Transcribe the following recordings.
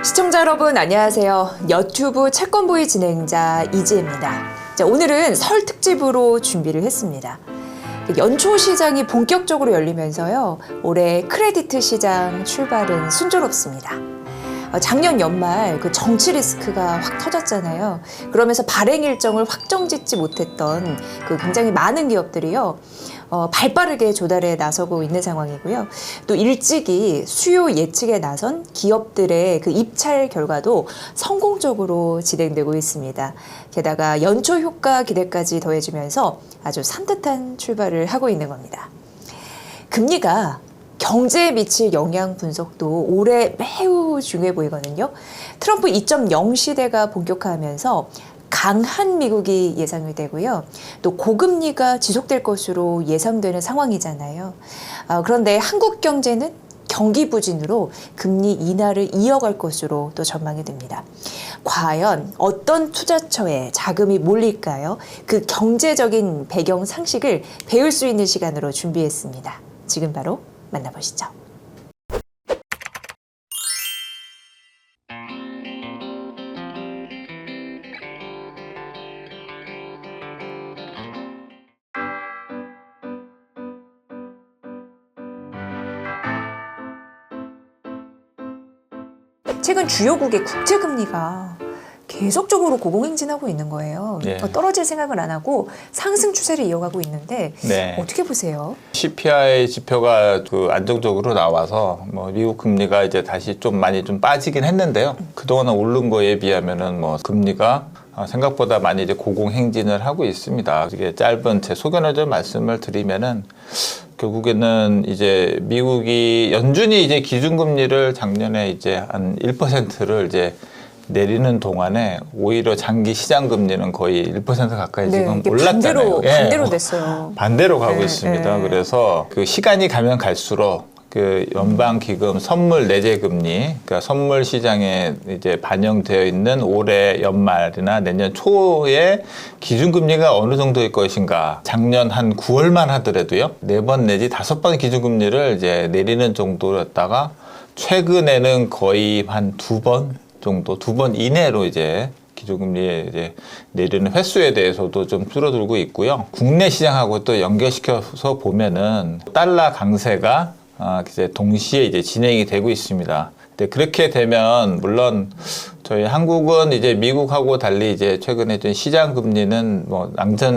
시청자 여러분 안녕하세요. 유튜브 채권보이 진행자 이지혜입니다. 자, 오늘은 설 특집으로 준비를 했습니다. 연초 시장이 본격적으로 열리면서요. 올해 크레디트 시장 출발은 순조롭습니다. 작년 연말 그 정치 리스크가 확 터졌잖아요. 그러면서 발행 일정을 확정짓지 못했던 그 굉장히 많은 기업들이요. 발빠르게 조달에 나서고 있는 상황이고요. 또 일찍이 수요 예측에 나선 기업들의 그 입찰 결과도 성공적으로 진행되고 있습니다. 게다가 연초 효과 기대까지 더해지면서 아주 산뜻한 출발을 하고 있는 겁니다. 금리가 경제에 미칠 영향 분석도 올해 매우 중요해 보이거든요. 트럼프 2.0 시대가 본격화하면서 강한 미국이 예상이 되고요. 또 고금리가 지속될 것으로 예상되는 상황이잖아요. 그런데 한국 경제는 경기 부진으로 금리 인하를 이어갈 것으로 또 전망이 됩니다. 과연 어떤 투자처에 자금이 몰릴까요? 그 경제적인 배경 상식을 배울 수 있는 시간으로 준비했습니다. 지금 바로 만나보시죠. 최근 주요국의 국채금리가 계속적으로 고공행진하고 있는 거예요. 네. 떨어질 생각을 안 하고 상승 추세를 이어가고 있는데 네. 어떻게 보세요? CPI 지표가 안정적으로 나와서 미국 금리가 이제 다시 좀 많이 빠지긴 했는데요. 그동안은 오른 거에 비하면은 금리가 생각보다 많이 이제 고공행진을 하고 있습니다. 이게 짧은 제 소견을 좀 말씀을 드리면은 결국에는 이제 미국이 연준이 이제 기준금리를 작년에 이제 한 1%를 이제 내리는 동안에 오히려 장기 시장 금리는 거의 1% 가까이 지금 올랐잖아요. 반대로 됐어요. 반대로 가고 있습니다. 그래서 그 시간이 가면 갈수록 그 연방기금 선물 내재 금리, 그러니까 선물 시장에 이제 반영되어 있는 올해 연말이나 내년 초에 기준금리가 어느 정도일 것인가. 작년 한 9월만 하더라도요, 4번 내지 5번 기준금리를 이제 내리는 정도였다가 최근에는 거의 한 2번 정도, 2번 이내로 이제 기준금리 이제 내리는 횟수에 대해서도 좀 줄어들고 있고요. 국내 시장하고 또 연결시켜서 보면은 달러 강세가 이제 동시에 이제 진행이 되고 있습니다. 근데 그렇게 되면 물론 저희 한국은 이제 미국하고 달리 이제 최근에 좀 시장 금리는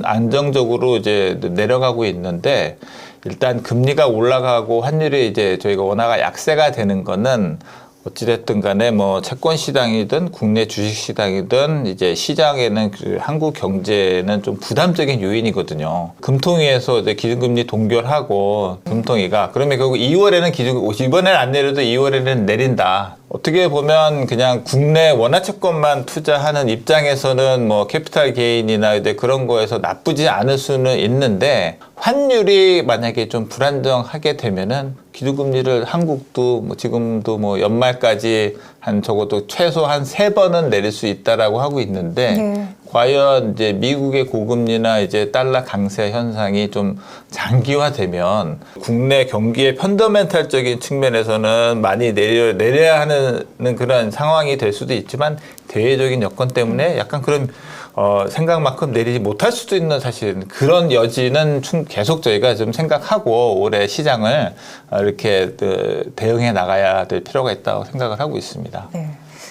안정적으로 이제 내려가고 있는데 일단 금리가 올라가고 환율이 이제 저희가 원화가 약세가 되는 거는 어찌됐든 간에 채권 시장이든 국내 주식 시장이든 이제 시장에는 한국 경제는 좀 부담적인 요인이거든요. 금통위에서 이제 기준금리 동결하고 금통위가 그러면 결국 2월에는 이번에는 안 내려도 2월에는 내린다. 어떻게 보면 그냥 국내 원화채권만 투자하는 입장에서는 캐피탈 게인이나 이제 그런 거에서 나쁘지 않을 수는 있는데 환율이 만약에 좀 불안정하게 되면은 기준금리를 한국도 지금도 연말까지 적어도 최소 한 3번은 내릴 수 있다라고 하고 있는데 과연 이제 미국의 고금리나 이제 달러 강세 현상이 좀 장기화되면 국내 경기의 펀더멘탈적인 측면에서는 많이 내려야 하는 그런 상황이 될 수도 있지만 대외적인 여건 때문에 약간 그런 생각만큼 내리지 못할 수도 있는 사실 그런 여지는 계속 저희가 좀 생각하고 올해 시장을 이렇게 대응해 나가야 될 필요가 있다고 생각을 하고 있습니다. 네.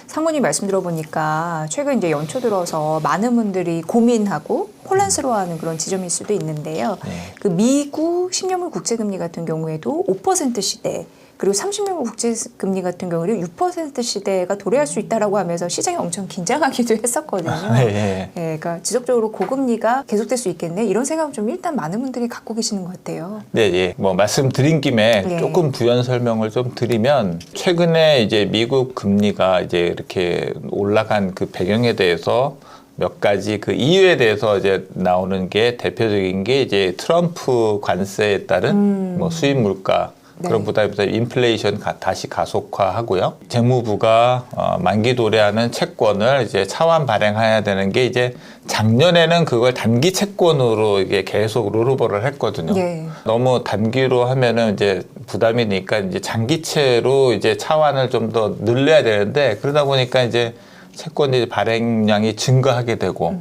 상무님 말씀 들어보니까 최근 이제 연초 들어서 많은 분들이 고민하고 혼란스러워하는 그런 지점일 수도 있는데요. 그 미국 10년물 국채금리 같은 경우에도 5% 시대 그리고 30년물 국채금리 같은 경우는 6% 시대가 도래할 수 있다라고 하면서 시장이 엄청 긴장하기도 했었거든요. 그러니까 지속적으로 고금리가 계속될 수 있겠네 이런 생각을 좀 일단 많은 분들이 갖고 계시는 것 같아요. 말씀드린 김에 조금 부연 설명을 좀 드리면 최근에 이제 미국 금리가 이제 이렇게 올라간 그 배경에 대해서 몇 가지 그 이유에 대해서 이제 나오는 게 대표적인 게 이제 트럼프 관세에 따른 수입 물가 네. 그런 부담이 인플레이션 다시 가속화하고요. 재무부가 만기 도래하는 채권을 이제 차환 발행해야 되는 게 이제 작년에는 그걸 단기 채권으로 이게 계속 롤오버를 했거든요. 네. 너무 단기로 하면은 이제 부담이니까 이제 장기채로 이제 차환을 좀 더 늘려야 되는데 그러다 보니까 이제 채권이 발행량이 증가하게 되고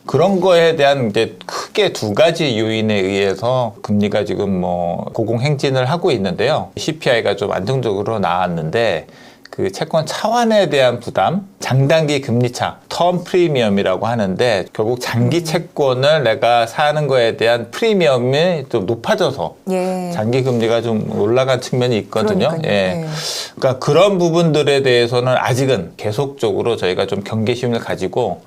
그런 거에 대한 이제 크게 두 가지 요인에 의해서 금리가 지금 뭐 고공행진을 하고 있는데요. CPI가 좀 안정적으로 나왔는데 그 채권 차환에 대한 부담, 장단기 금리차, 텀 프리미엄이라고 하는데 결국 장기 채권을 내가 사는 거에 대한 프리미엄이 좀 높아져서 예. 장기 금리가 좀 올라간 측면이 있거든요. 그러니까요. 예. 예. 그러니까 그런 부분들에 대해서는 아직은 계속적으로 저희가 좀 경계심을 가지고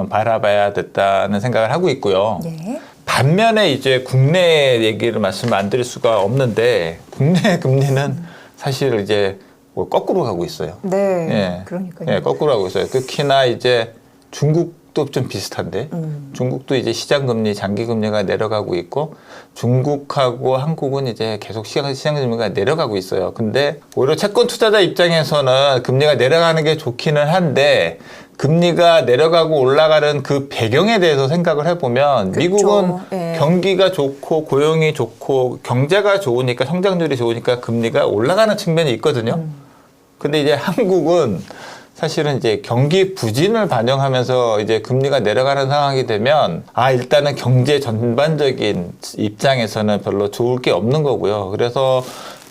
바라봐야 됐다는 생각을 하고 있고요. 네. 반면에 이제 국내 얘기를 말씀 안 드릴 수가 없는데 국내 금리는 사실 이제 뭐 거꾸로 가고 있어요. 네. 예. 그러니까요. 예, 거꾸로 가고 있어요. 특히나 이제 중국도 좀 비슷한데 중국도 이제 시장 금리, 장기 금리가 내려가고 있고 중국하고 한국은 이제 계속 시장 금리가 내려가고 있어요. 근데 오히려 채권 투자자 입장에서는 금리가 내려가는 게 좋기는 한데 금리가 내려가고 올라가는 그 배경에 대해서 생각을 해보면 그렇죠. 미국은 예. 경기가 좋고 고용이 좋고 경제가 좋으니까 성장률이 좋으니까 금리가 올라가는 측면이 있거든요. 근데 이제 한국은 사실은 이제 경기 부진을 반영하면서 이제 금리가 내려가는 상황이 되면 일단은 경제 전반적인 입장에서는 별로 좋을 게 없는 거고요. 그래서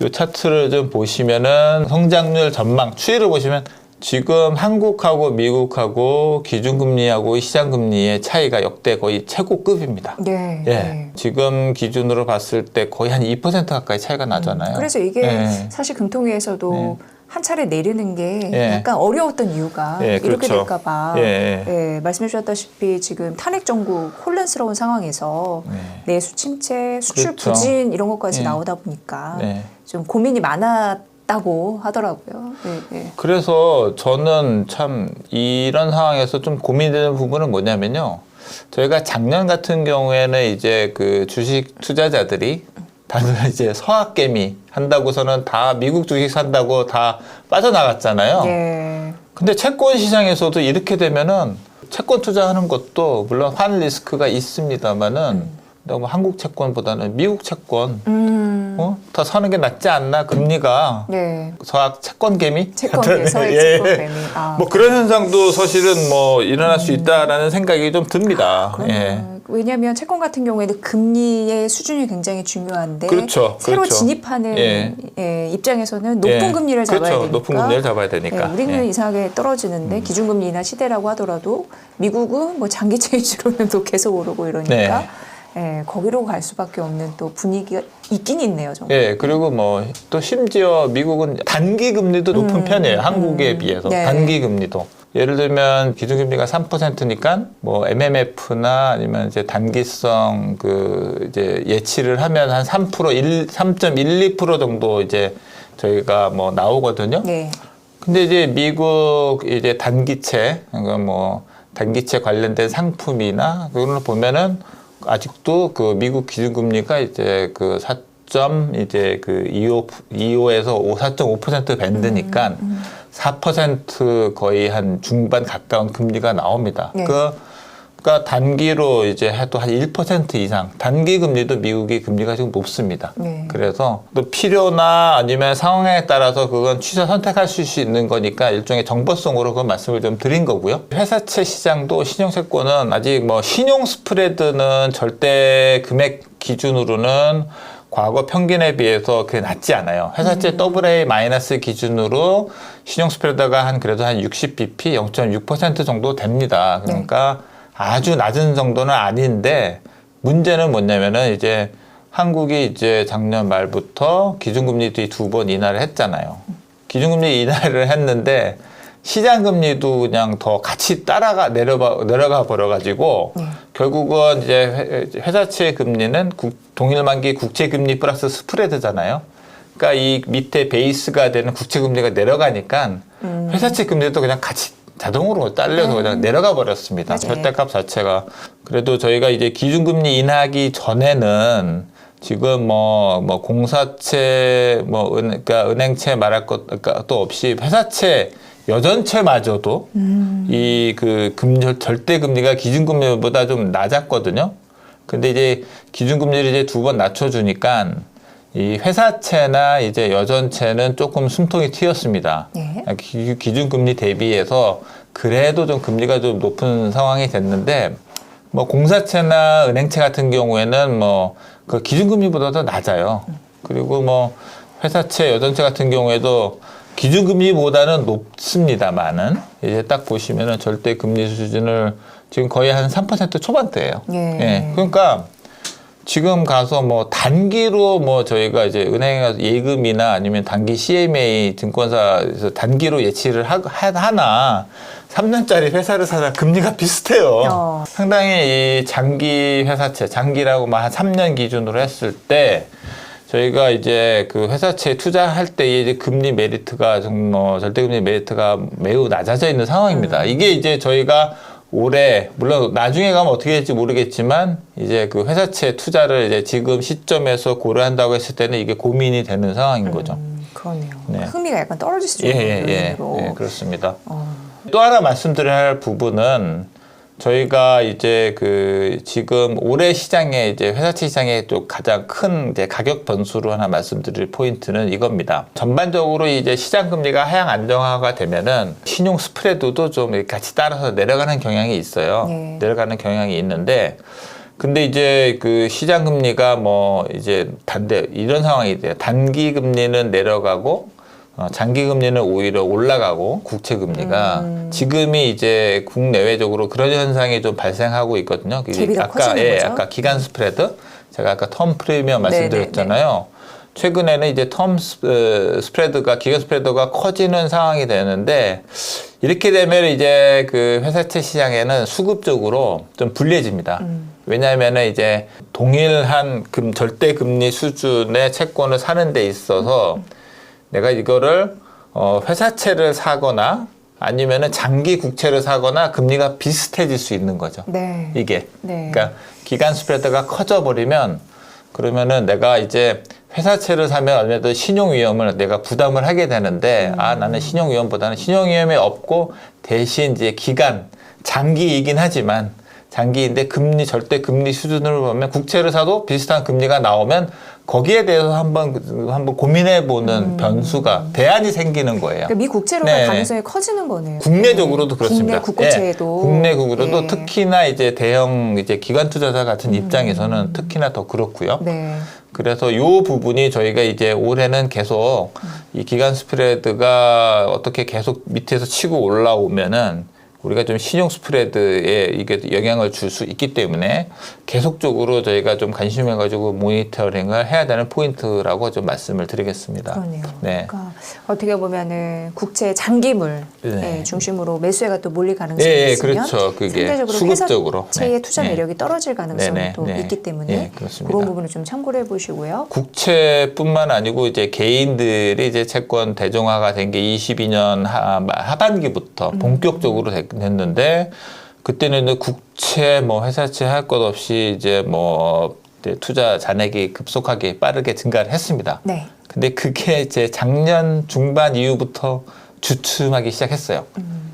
이 차트를 좀 보시면은 성장률 전망 추이를 보시면 지금 한국하고 미국하고 기준금리하고 시장금리의 차이가 역대 거의 최고급입니다. 네. 예. 네. 지금 기준으로 봤을 때 거의 한 2% 가까이 차이가 나잖아요. 그래서 이게 예. 사실 금통위에서도 한 차례 내리는 게 예. 약간 어려웠던 이유가 예, 이렇게 그렇죠. 될까 봐 예. 말씀해 주셨다시피 지금 탄핵 정부 혼란스러운 상황에서 내수 침체, 수출 그렇죠. 부진 이런 것까지 예. 나오다 보니까 네. 좀 고민이 많았다고 하더라고요. 예. 그래서 저는 참 이런 상황에서 좀 고민되는 부분은 뭐냐면요. 저희가 작년 같은 경우에는 이제 그 주식 투자자들이 다들 이제 서학개미 한다고서는 다 미국 주식 산다고 다 빠져나갔잖아요. 예. 근데 채권 시장에서도 이렇게 되면은 채권 투자하는 것도 물론 환 리스크가 있습니다만은 너무 한국 채권보다는 미국 채권 더 사는 게 낫지 않나 금리가 네. 서학 채권개미 채권계, 서해 예. 채권개미. 뭐 그런 현상도 사실은 뭐 일어날 수 있다라는 생각이 좀 듭니다. 예. 왜냐하면 채권 같은 경우에는 금리의 수준이 굉장히 중요한데 그렇죠. 새로 그렇죠. 진입하는 예. 입장에서는 높은 금리를 잡아야 그렇죠. 되니까 높은 금리를 잡아야 되니까. 우리는 이상하게 떨어지는데 기준금리나 시대라고 하더라도 미국은 뭐 장기채 위주로는 또 계속 오르고 이러니까 거기로 갈 수밖에 없는 또 분위기가 있긴 있네요. 정말. 예, 그리고 뭐 또 심지어 미국은 단기 금리도 높은 편이에요. 한국에 비해서. 네. 단기 금리도. 예를 들면 기준금리가 3%니까 뭐 MMF나 아니면 이제 단기성 그 이제 예치를 하면 한 3.12% 정도 이제 저희가 뭐 나오거든요. 네. 근데 이제 미국 이제 단기채, 그러니까 뭐 단기채 관련된 상품이나 그런 걸 보면은 아직도 그 미국 기준금리가 이제 그 4.25에서 4.5% 밴드니까 4% 거의 한 중반 가까운 금리가 나옵니다. 네. 그러니까 단기로 이제 해도 한 1% 이상 단기 금리도 미국이 금리가 지금 높습니다. 네. 그래서 또 필요나 아니면 상황에 따라서 그건 취사 선택할 수 있는 거니까 일종의 정보성으로 그 말씀을 좀 드린 거고요. 회사채 시장도 신용채권은 아직 뭐 신용 스프레드는 절대 금액 기준으로는 과거 평균에 비해서 그게 낮지 않아요. 회사채 AA 마이너스 기준으로 신용 스프레드가 그래도 한 60bp, 0.6% 정도 됩니다. 그러니까 아주 낮은 정도는 아닌데 문제는 뭐냐면은 이제 한국이 이제 작년 말부터 기준금리도 2번 인하를 했잖아요. 기준금리 인하를 했는데 시장금리도 그냥 더 같이 내려가 버려가지고 결국은 이제 회사채 금리는 동일만기 국채금리 플러스 스프레드잖아요. 그러니까 이 밑에 베이스가 되는 국채금리가 내려가니까 회사채 금리도 그냥 같이 자동으로 딸려서 그냥 내려가 버렸습니다. 맞아요. 절대값 자체가. 그래도 저희가 이제 기준금리 인하하기 전에는 지금 뭐 공사채 그러니까 은행채 말할 것도 없이 회사채 여전채마저도 이 그 절대 금리가 기준금리보다 좀 낮았거든요. 근데 이제 기준금리를 이제 2번 낮춰주니까 이 회사채나 이제 여전채는 조금 숨통이 튀었습니다. 네. 기준금리 대비해서 그래도 좀 금리가 좀 높은 상황이 됐는데 뭐 공사채나 은행채 같은 경우에는 뭐 그 기준금리보다 더 낮아요. 그리고 뭐 회사채, 여전채 같은 경우에도 기준금리보다는 높습니다만은 이제 딱 보시면은 절대 금리 수준을 지금 거의 한 3% 초반대예요. 예. 그러니까 지금 가서 뭐 단기로 뭐 저희가 이제 은행에 가서 예금이나 아니면 단기 CMA 증권사에서 단기로 예치를 하나 3년짜리 회사를 사자 금리가 비슷해요. 상당히 이 장기 회사채, 장기라고 한 3년 기준으로 했을 때 저희가 이제 그 회사채에 투자할 때의 이제 금리 메리트가 정말 절대금리 메리트가 매우 낮아져 있는 상황입니다. 이게 이제 저희가 올해 물론 나중에 가면 어떻게 될지 모르겠지만 이제 그 회사채 투자를 이제 지금 시점에서 고려한다고 했을 때는 이게 고민이 되는 상황인 거죠. 그러네요. 네. 흥미가 약간 떨어질 수 있는 요인으로. 예, 그렇습니다. 또 하나 말씀드려야 할 부분은 저희가 이제 그 지금 올해 시장에 이제 회사채 시장에 또 가장 큰 이제 가격 변수로 하나 말씀드릴 포인트는 이겁니다. 전반적으로 이제 시장 금리가 하향 안정화가 되면은 신용 스프레드도 좀 같이 따라서 내려가는 경향이 있어요. 네. 내려가는 경향이 있는데 근데 이제 그 시장 금리가 뭐 이제 이런 상황이 돼요. 단기 금리는 내려가고 장기 금리는 오히려 올라가고 국채 금리가 지금이 이제 국내외적으로 그런 현상이 좀 발생하고 있거든요. 갭이 커지는 거죠? 아까 기간 스프레드 제가 아까 텀 프리미엄 말씀드렸잖아요. 최근에는 이제 텀 스프레드가 기간 스프레드가 커지는 상황이 되는데 이렇게 되면 이제 그 회사채 시장에는 수급적으로 좀 불리해집니다. 왜냐하면은 이제 동일한 절대 금리 수준의 채권을 사는 데 있어서 내가 이거를 회사채를 사거나 아니면은 장기 국채를 사거나 금리가 비슷해질 수 있는 거죠. 네. 이게. 네. 그러니까 기간 스프레드가 커져 버리면 그러면은 내가 이제 회사채를 사면 아무래도 신용 위험을 내가 부담을 하게 되는데 나는 신용 위험보다는 신용 위험이 없고 대신 이제 장기이긴 하지만 장기인데 절대 금리 수준으로 보면 국채를 사도 비슷한 금리가 나오면 거기에 대해서 한번 고민해 보는 대안이 생기는 거예요. 그러니까 미 국채로가 네. 가능성이 커지는 거네요. 국내적으로도 그렇습니다. 국내 국고채도. 국내국으로도 특히나 이제 대형 이제 기관 투자자 같은 입장에서는 특히나 더 그렇고요. 네. 그래서 이 부분이 저희가 이제 올해는 계속 이 기간 스프레드가 어떻게 계속 밑에서 치고 올라오면은 우리가 좀 신용 스프레드에 이게 영향을 줄 수 있기 때문에 계속적으로 저희가 좀 관심해가지고 모니터링을 해야 되는 포인트라고 좀 말씀을 드리겠습니다. 그러네요. 네. 그러니까 어떻게 보면은 국채 장기물 네. 중심으로 매수해가 또 몰릴 가능성이 예, 있으면 그렇죠. 그게 상대적으로 수급적으로 회사채의 투자 네. 매력이 떨어질 가능성이 또 있기 때문에 그렇습니다. 그런 부분을 좀 참고를 해보시고요. 국채뿐만 아니고 이제 개인들이 이제 채권 대중화가 된 게 22년 하반기부터 본격적으로 됐는데 그때는 국채 뭐 회사채 할 것 없이 이제 뭐 투자 잔액이 급속하게 빠르게 증가를 했습니다. 네. 근데 그게 이제 작년 중반 이후부터 주춤하기 시작했어요.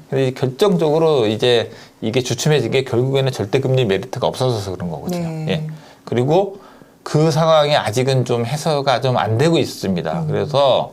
근데 결정적으로 이제 이게 주춤해진 게 결국에는 절대금리 메리트가 없어져서 그런 거거든요. 네. 예. 그리고 그 상황이 아직은 좀 해소가 좀 안 되고 있습니다. 그래서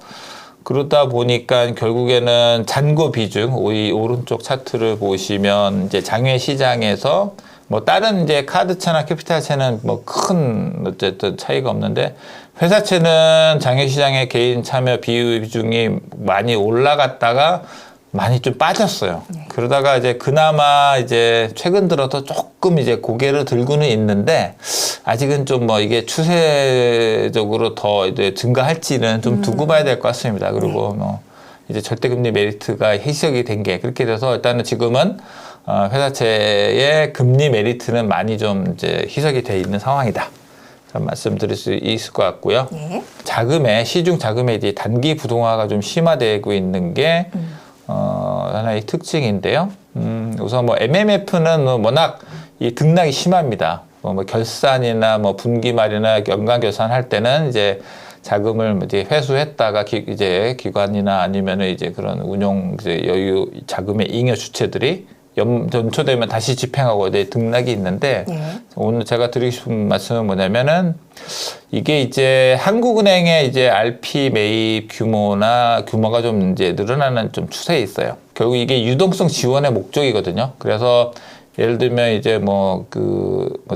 그러다 보니까 결국에는 잔고 비중, 이 오른쪽 차트를 보시면 이제 장외 시장에서 뭐 다른 이제 카드채나 캐피탈채는 뭐 큰 어쨌든 차이가 없는데 회사채는 장외 시장의 개인 참여 비중이 많이 올라갔다가 많이 좀 빠졌어요. 네. 그러다가 이제 그나마 이제 최근 들어서 조금 이제 고개를 들고는 있는데 아직은 좀 뭐 이게 추세적으로 더 이제 증가할지는 좀 두고 봐야 될 것 같습니다. 그리고 뭐 이제 절대금리 메리트가 희석이 된 게 그렇게 돼서 일단은 지금은 회사채의 금리 메리트는 많이 좀 이제 희석이 돼 있는 상황이다. 그런 말씀드릴 수 있을 것 같고요. 네. 시중 자금의 이제 단기 부동화가 좀 심화되고 있는 게 하나의 특징인데요. 우선 뭐 MMF는 워낙 이 등락이 심합니다. 뭐 결산이나 뭐 분기말이나 연간 결산할 때는 이제 자금을 이제 회수했다가 이제 기관이나 아니면은 이제 그런 운용 이제 여유 자금의 잉여 주체들이 연초되면 다시 집행하고 이제 등락이 있는데 오늘 제가 드리고 싶은 말씀은 뭐냐면은 이게 이제 한국은행의 이제 RP 매입 규모가 좀 이제 늘어나는 좀 추세에 있어요. 결국 이게 유동성 지원의 목적이거든요. 그래서 예를 들면 이제 뭐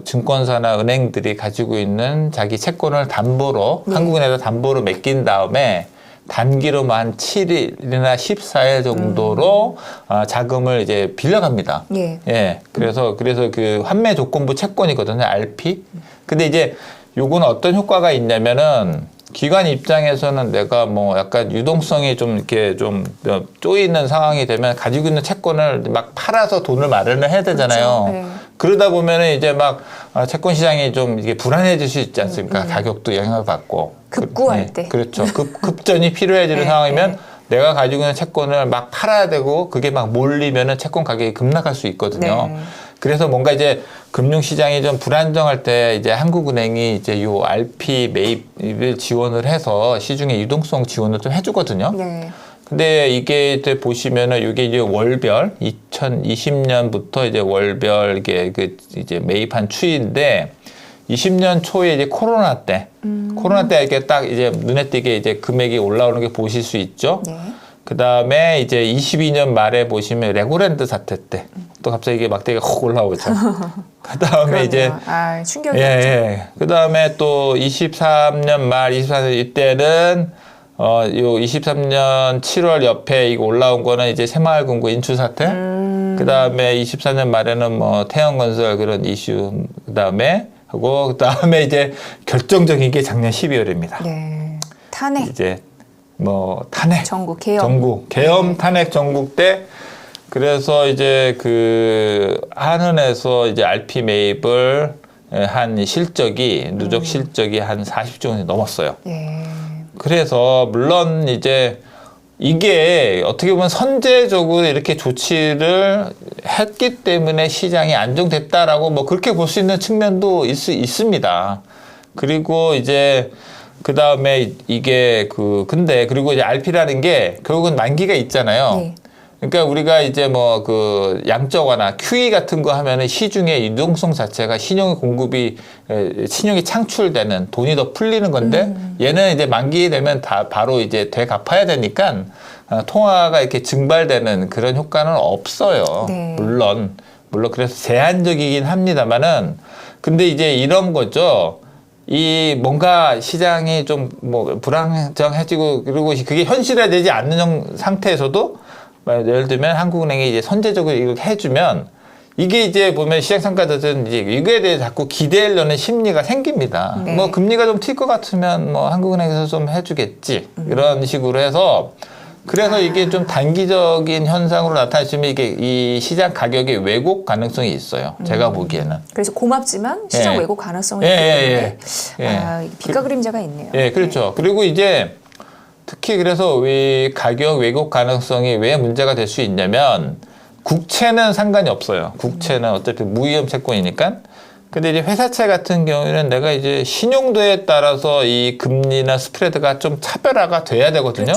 증권사나 은행들이 가지고 있는 자기 채권을 담보로 한국은행에다 담보로 맡긴 다음에 단기로 한 7일이나 14일 정도로 자금을 이제 빌려갑니다. 예. 그래서 그 환매 조건부 채권이거든요. RP. 근데 이제 요거는 어떤 효과가 있냐면은 기관 입장에서는 내가 뭐 약간 유동성이 좀 이렇게 좀 쪼이는 상황이 되면 가지고 있는 채권을 막 팔아서 돈을 마련을 해야 되잖아요. 그렇죠. 네. 그러다 보면은 이제 막 채권 시장이 좀 이게 불안해질 수 있지 않습니까? 가격도 영향을 받고. 급구할 때. 그렇죠. 급전이 필요해지는 상황이면 내가 가지고 있는 채권을 막 팔아야 되고 그게 막 몰리면은 채권 가격이 급락할 수 있거든요. 그래서 뭔가 이제 금융시장이 좀 불안정할 때 이제 한국은행이 이제 요 RP 매입을 지원을 해서 시중에 유동성 지원을 좀 해주거든요. 근데 이게 이제 보시면은 이게 이제 월별 2020년부터 이제 월별 이게 이제 매입한 추이인데 20년 초에 이제 코로나 때 이렇게 딱 이제 눈에 띄게 이제 금액이 올라오는 게 보실 수 있죠. 그 다음에 이제 22년 말에 보시면 레고랜드 사태 때 또 갑자기 이게 막대기가 확 올라오죠. 그 다음에 이제 충격이었죠. 그 다음에 또 23년 말 24년 이때는 요 23년 7월 옆에 이거 올라온 거는 이제 새마을금고 인출 사태. 그 다음에 24년 말에는 뭐 태영건설 그런 이슈. 그 다음에 이제 결정적인 게 작년 12월입니다. 탄핵. 이제 뭐 탄핵. 전국 계엄. 계엄 탄핵 전국 때 그래서 이제 그 한은에서 이제 RP 매입을 한 실적이 누적 실적이 한 40조 원이 넘었어요. 그래서 물론 이제 이게 어떻게 보면 선제적으로 이렇게 조치를 했기 때문에 시장이 안정됐다라고 뭐 그렇게 볼 수 있는 측면도 있습니다. 그리고 이제 그 다음에 이게 근데 그리고 이제 RP라는 게 결국은 만기가 있잖아요. 그러니까 우리가 이제 뭐 양적 완화, QE 같은 거 하면은 시중의 유동성 자체가 신용이 창출되는 돈이 더 풀리는 건데 얘는 이제 만기 되면 다 바로 이제 되갚아야 되니까 통화가 이렇게 증발되는 그런 효과는 없어요. 물론 그래서 제한적이긴 합니다만은 근데 이제 이런 거죠. 이 뭔가 시장이 좀 뭐 불안정해지고 그리고 그게 현실화되지 않는 상태에서도 예를 들면 한국은행이 이제 선제적으로 이걸 해주면 이게 이제 보면 시장参加자들은 이제 이거에 대해 자꾸 기대하려는 심리가 생깁니다. 뭐 금리가 좀 튈 것 같으면 뭐 한국은행에서 좀 해주겠지 이런 식으로 해서 그래서 이게 좀 단기적인 현상으로 나타나시면 이게 이 시장 가격의 왜곡 가능성이 있어요. 제가 보기에는. 그래서 고맙지만 시장 왜곡 가능성이 있기 때문에 빛과 그림자가 있네요. 그렇죠. 그리고 이제 특히 그래서 이 가격 왜곡 가능성이 왜 문제가 될 수 있냐면 국채는 상관이 없어요. 국채는 어차피 무위험 채권이니까. 근데 이제 회사채 같은 경우에는 내가 이제 신용도에 따라서 이 금리나 스프레드가 좀 차별화가 돼야 되거든요.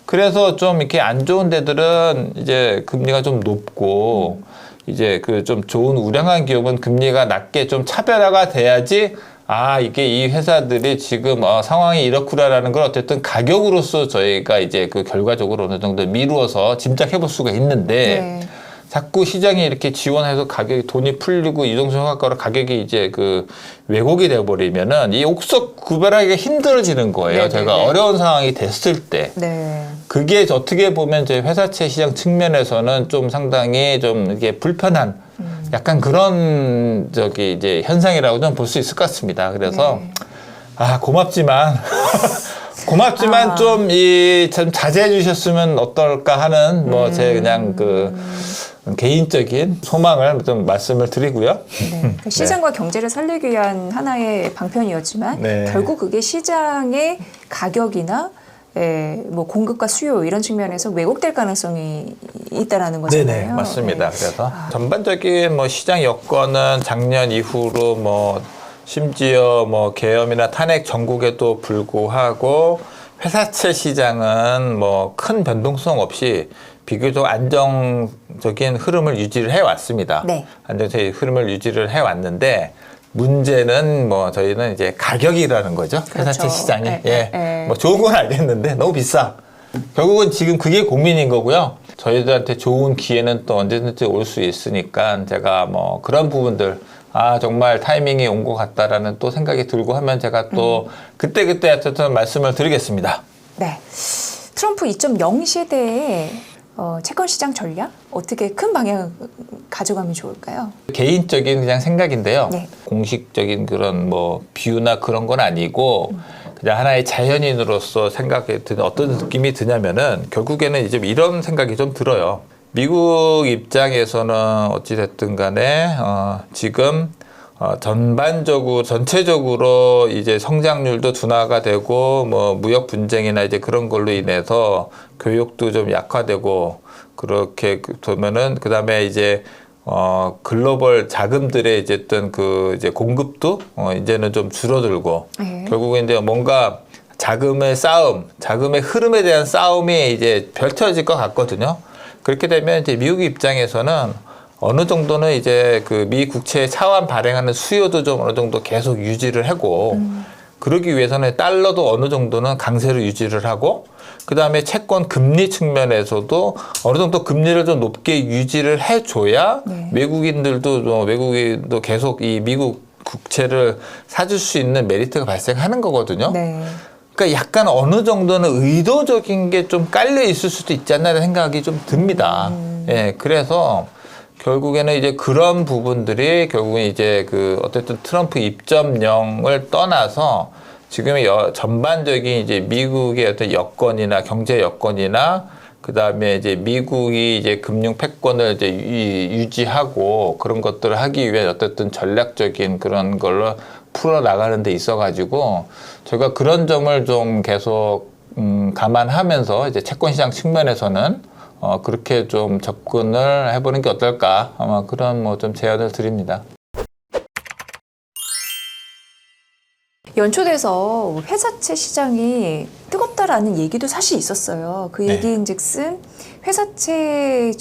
그래서 좀 이렇게 안 좋은 데들은 이제 금리가 좀 높고 이제 좀 좋은 우량한 기업은 금리가 낮게 좀 차별화가 돼야지 이게 이 회사들이 지금 상황이 이렇구나라는 걸 어쨌든 가격으로서 저희가 이제 결과적으로 어느 정도 미루어서 짐작해 볼 수가 있는데 자꾸 시장이 이렇게 지원해서 가격이 돈이 풀리고 유동성 효과로 가격이 이제 왜곡이 되어버리면은 이 옥석 구별하기가 힘들어지는 거예요. 제가 어려운 상황이 됐을 때. 그게 어떻게 보면 제 회사채 시장 측면에서는 좀 상당히 좀 이게 불편한 약간 그런 이제 현상이라고 좀 볼 수 있을 것 같습니다. 그래서 고맙지만 좀 참 자제해 주셨으면 어떨까 하는 뭐 제 그냥 개인적인 소망을 좀 말씀을 드리고요. 시장과 경제를 살리기 위한 하나의 방편이었지만 결국 그게 시장의 가격이나 뭐 공급과 수요 이런 측면에서 왜곡될 가능성이 있다라는 거잖아요. 네네, 맞습니다. 네. 그래서 전반적인 뭐 시장 여건은 작년 이후로 뭐 심지어 뭐 계엄이나 탄핵 전국에도 불구하고 회사채 시장은 뭐 큰 변동성 없이 비교적 안정적인 흐름을 유지를 해왔습니다. 네. 안정적인 흐름을 유지를 해왔는데 문제는 뭐 저희는 이제 가격이라는 거죠. 회사채 그렇죠. 시장이. 예. 뭐 좋은 건 알겠는데 너무 비싸. 결국은 지금 그게 고민인 거고요. 저희들한테 좋은 기회는 또 언제든지 올 수 있으니까 제가 뭐 그런 부분들 정말 타이밍이 온 것 같다라는 또 생각이 들고 하면 제가 또 그때그때 어쨌든 말씀을 드리겠습니다. 네. 트럼프 2.0 시대에 채권 시장 전략 어떻게 큰 방향 가져가면 좋을까요? 개인적인 그냥 생각인데요. 네. 공식적인 그런 뭐 비유나 그런 건 아니고 그냥 하나의 자연인으로서 생각이 드는 어떤 느낌이 드냐면은 결국에는 이제 이런 생각이 좀 들어요. 미국 입장에서는 어찌됐든 간에 지금 전체적으로 이제 성장률도 둔화가 되고 뭐 무역 분쟁이나 이제 그런 걸로 인해서 교육도 좀 약화되고 그렇게 되면은 그다음에 이제 글로벌 자금들의 이제 이제 공급도 이제는 좀 줄어들고 네. 결국에 이제 뭔가 자금의 흐름에 대한 싸움이 이제 펼쳐질 것 같거든요. 그렇게 되면 이제 미국 입장에서는 어느 정도는 이제 그 미 국채 차환 발행하는 수요도 좀 어느 정도 계속 유지를 하고 그러기 위해서는 달러도 어느 정도는 강세로 유지를 하고 그 다음에 채권 금리 측면에서도 어느 정도 금리를 좀 높게 유지를 해줘야 네. 외국인도 계속 이 미국 국채를 사줄 수 있는 메리트가 발생하는 거거든요. 네. 그러니까 약간 어느 정도는 의도적인 게 좀 깔려 있을 수도 있지 않나라는 생각이 좀 듭니다. 예, 그래서 결국에는 이제 그런 부분들이 결국은 이제 어쨌든 트럼프 2.0을 떠나서 지금의 전반적인 이제 미국의 어떤 여건이나 경제 여건이나 그 다음에 이제 미국이 이제 금융 패권을 이제 유지하고 그런 것들을 하기 위해 어쨌든 전략적인 그런 걸로 풀어 나가는 데 있어 가지고 저희가 그런 점을 좀 계속 감안하면서 이제 채권 시장 측면에서는 그렇게 좀 접근을 해보는 게 어떨까 아마 그런 뭐 좀 제안을 드립니다. 연초돼서 회사채 시장이 뜨겁다라는 얘기도 사실 있었어요. 그 네. 얘기인즉슨 회사채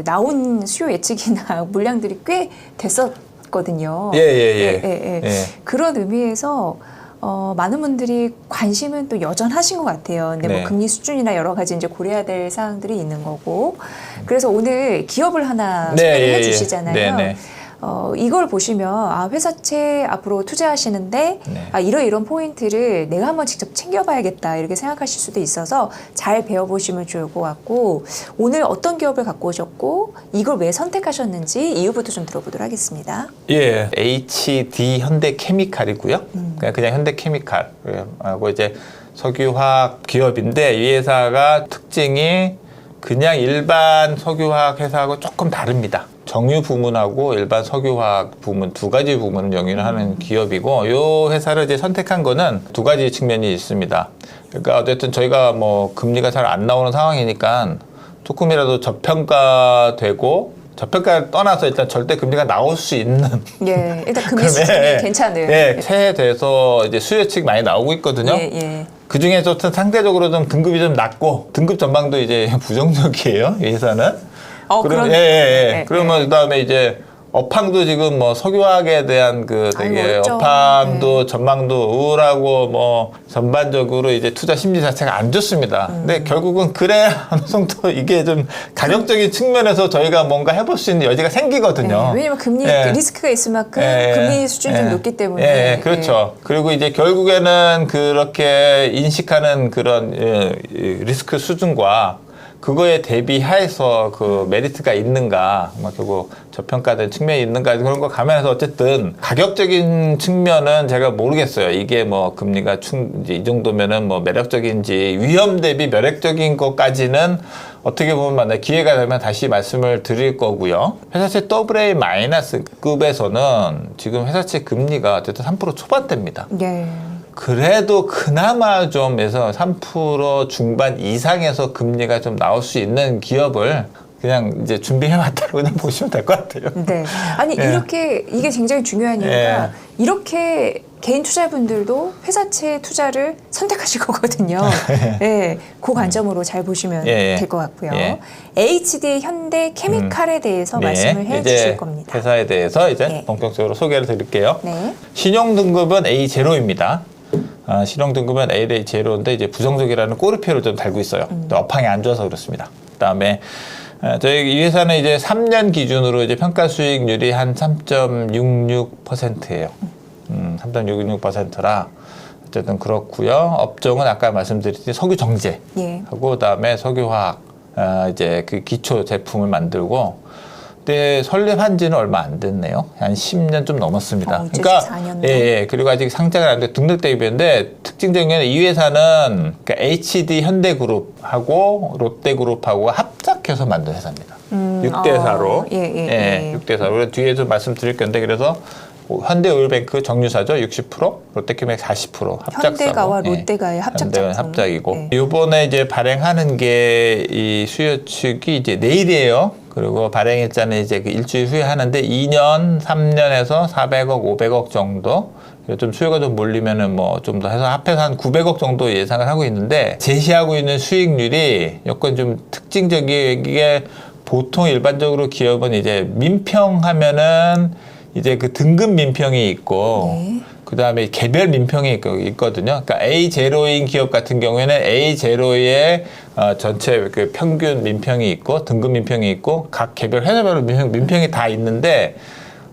나온 수요 예측이나 물량들이 꽤 됐었거든요. 예. 그런 의미에서 많은 분들이 관심은 또 여전하신 것 같아요. 근데 네. 뭐 금리 수준이나 여러 가지 이제 고려해야 될 사항들이 있는 거고. 그래서 오늘 기업을 하나 소개를 해주시잖아요. 네. 이걸 보시면 회사채 앞으로 투자하시는데 네. 이런 포인트를 내가 한번 직접 챙겨봐야겠다 이렇게 생각하실 수도 있어서 잘 배워보시면 좋을 것 같고 오늘 어떤 기업을 갖고 오셨고 이걸 왜 선택하셨는지 이유부터 좀 들어보도록 하겠습니다. 예, HD 현대케미칼이고요. 그냥 현대케미칼 하고 이제 석유화학 기업인데 이 회사가 특징이 그냥 일반 석유화학 회사하고 조금 다릅니다. 정유 부문하고 일반 석유화학 부문 두 가지 부문을 영위를 하는 기업이고 이 회사를 이제 선택한 거는 두 가지 측면이 있습니다. 그러니까 어쨌든 저희가 뭐 금리가 잘 안 나오는 상황이니까 조금이라도 저평가되고 저평가를 떠나서 일단 절대 금리가 나올 수 있는 예, 일단 금리 수준이 괜찮은. 예, 최대해서 이제 수요 측 많이 나오고 있거든요. 예. 그 중에 좀 상대적으로 좀 등급이 좀 낮고 등급 전망도 이제 부정적이에요. 이 회사는. 그러면 그다음에 이제 업황도 지금 뭐 석유화학에 대한 되게 업황도 전망도 우울하고 뭐 전반적으로 이제 투자 심리 자체가 안 좋습니다. 근데 결국은 그래야 어느 정도 이게 좀 가격적인 측면에서 저희가 뭔가 해볼 수 있는 여지가 생기거든요. 왜냐면 금리 리스크가 있을 만큼 금리 수준이 좀 높기 때문에. 그렇죠. 그리고 이제 결국에는 그렇게 인식하는 그런 리스크 수준과 그거에 대비해서 그 메리트가 있는가, 결국 저평가된 측면이 있는가 그런 거 감안해서 어쨌든 가격적인 측면은 제가 모르겠어요. 이게 뭐 금리가 이제 이 정도면은 뭐 매력적인지 위험 대비 매력적인 것까지는 어떻게 보면 기회가 되면 다시 말씀을 드릴 거고요. 회사채 AA-급에서는 지금 회사채 금리가 어쨌든 3% 초반대입니다. 네. 그래도 그나마 좀 해서 3% 중반 이상에서 금리가 좀 나올 수 있는 기업을 그냥 이제 준비해왔다고 그냥 보시면 될 것 같아요. 네. 아니 예. 이렇게 이게 굉장히 중요한 이유가 예. 이렇게 개인 투자분들도 회사채 투자를 선택하실 거거든요. 네, 그 관점으로 잘 보시면 예, 예. 될 것 같고요. 예. HD 현대 케미칼에 대해서 말씀을 해 이제 주실 겁니다. 회사에 대해서 이제 네. 본격적으로 소개를 드릴게요. 네. 신용 등급은 A0입니다. 신용 등급은 A0인데 이제 부정적이라는 꼬리표를 좀 달고 있어요. 업황이 안 좋아서 그렇습니다. 그다음에 저희 이 회사는 이제 3년 기준으로 이제 평가 수익률이 한 3.66%예요. 3.66%라 어쨌든 그렇고요. 업종은 아까 말씀드렸듯이 석유 정제 예. 하고 그다음에 석유화학 이제 그 기초 제품을 만들고 그때 설립한 지는 얼마 안 됐네요. 한 10년 좀 넘었습니다. 이제 그러니까 14년도. 예, 그리고 아직 상장을 안 돼 등록 대비인데 특징적인 게 이 회사는 그러니까 HD 현대그룹하고 롯데그룹하고 합작해서 만든 회사입니다. 6대 4로. 예. 6대 4로. 뒤에서 말씀드릴 건데 그래서 현대오일뱅크 정유사죠 60%, 롯데케미칼 40% 합작사고. 현대가와 롯데가의 합작 현대는 작품. 합작이고. 네. 이번에 이제 발행하는 게 이 수요 측이 이제 내일이에요. 그리고 발행 일자는 이제 그 일주일 후에 하는데 2년, 3년에서 400억, 500억 정도. 좀 수요가 좀 몰리면은 뭐 좀 더 해서 합해서 한 900억 정도 예상을 하고 있는데 제시하고 있는 수익률이 여건 좀 특징적이게 보통 일반적으로 기업은 이제 민평하면은 이제 그 등급 민평이 있고 네. 그다음에 개별 민평이 있거든요. 그러니까 A0인 기업 같은 경우에는 A0의 전체 그 평균 민평이 있고 등급 민평이 있고 각 개별 회사별로 민평이 다 있는데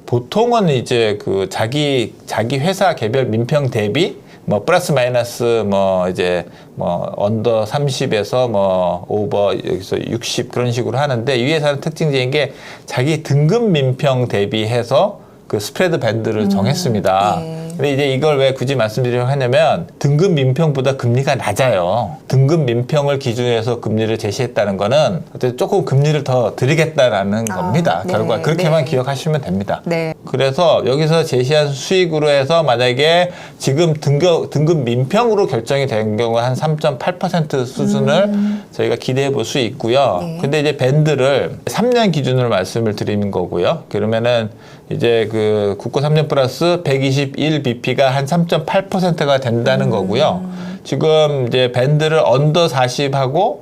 보통은 이제 그 자기 회사 개별 민평 대비 뭐 플러스 마이너스 뭐 이제 뭐 언더 30에서 뭐 오버 여기서 60 그런 식으로 하는데 이 회사는 특징적인 게 자기 등급 민평 대비해서 그 스프레드 밴드를 정했습니다. 예. 근데 이제 이걸 왜 굳이 말씀드리려고 하냐면 등급 민평보다 금리가 낮아요. 등급 민평을 기준으로 해서 금리를 제시했다는 거는 어쨌든 조금 금리를 더 드리겠다라는 겁니다. 네. 결과 그렇게만 네. 기억하시면 됩니다. 네. 그래서 여기서 제시한 수익으로 해서 만약에 지금 등급 민평으로 결정이 된 경우 한 3.8% 수준을 저희가 기대해 볼 수 있고요. 네. 근데 이제 밴드를 3년 기준으로 말씀을 드리는 거고요. 그러면은 이제 그 국고 3년 플러스 121bp가 한 3.8%가 된다는 거고요. 지금 이제 밴드를 언더 40하고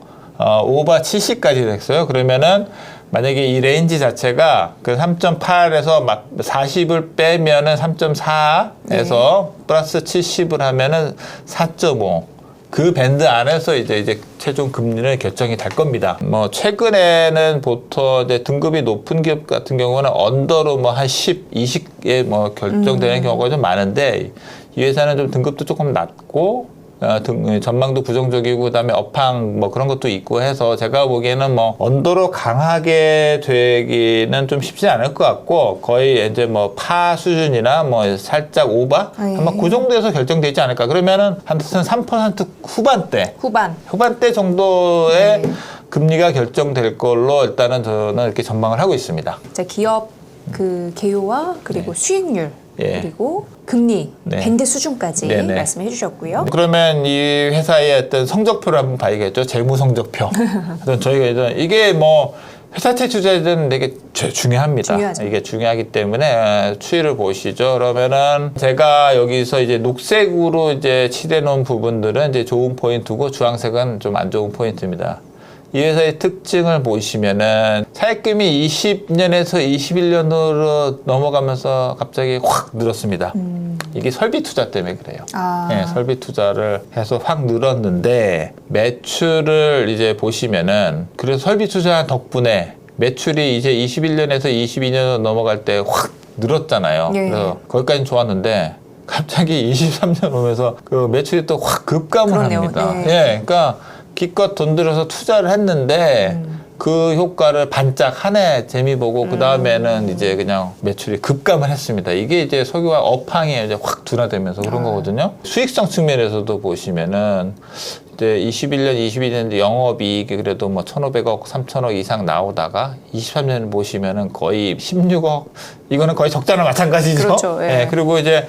오버 70까지 됐어요. 그러면은 만약에 이 레인지 자체가 그 3.8에서 막 40을 빼면은 3.4에서 플러스 70을 하면은 4.5. 그 밴드 안에서 이제 최종 금리는 결정이 될 겁니다. 뭐 최근에는 보통 이제 등급이 높은 기업 같은 경우는 언더로 뭐 한 10, 20에 뭐 결정되는 경우가 좀 많은데 이 회사는 좀 등급도 조금 낮고 전망도 부정적이고 그다음에 업황 뭐 그런 것도 있고 해서 제가 보기에는 뭐 언더로 강하게 되기는 좀 쉽지 않을 것 같고 거의 이제 뭐 파 수준이나 뭐 살짝 오버 아마 그 정도에서 결정되지 않을까. 그러면은 한 3% 후반대 정도의 금리가 결정될 걸로 일단은 저는 이렇게 전망을 하고 있습니다. 자, 기업 그 개요와 그리고 수익률 예. 그리고 금리 네. 밴드 수준까지 네네. 말씀해 주셨고요. 그러면 이 회사의 어떤 성적표를 한번 봐야겠죠. 재무 성적표. 저희가 이게 뭐 회사채 투자자는 되게 중요합니다. 중요하죠. 이게 중요하기 때문에 추이를 보시죠. 그러면은 제가 여기서 이제 녹색으로 이제 칠해 놓은 부분들은 이제 좋은 포인트고 주황색은 좀 안 좋은 포인트입니다. 이 회사의 특징을 보시면은 차입금이 20년에서 21년으로 넘어가면서 갑자기 확 늘었습니다. 이게 설비 투자 때문에 그래요. 네, 설비 투자를 해서 확 늘었는데 매출을 이제 보시면은 그래서 설비 투자 덕분에 매출이 이제 21년에서 22년으로 넘어갈 때 확 늘었잖아요. 예. 그래서 거기까지는 좋았는데 갑자기 23년 오면서 그 매출이 또 확 급감을 그러네요. 합니다. 네. 예, 그러니까 기껏 돈 들여서 투자를 했는데 그 효과를 반짝 한 해 재미 보고 그 다음에는 이제 그냥 매출이 급감을 했습니다. 이게 이제 석유화 업황이 이제 확 둔화되면서 그런 거거든요. 수익성 측면에서도 보시면은 이제 21년, 22년 영업이익이 그래도 뭐 1,500억, 3,000억 이상 나오다가 23년을 보시면은 거의 16억 이거는 거의 적자나 마찬가지죠. 그렇죠. 예. 그리고 이제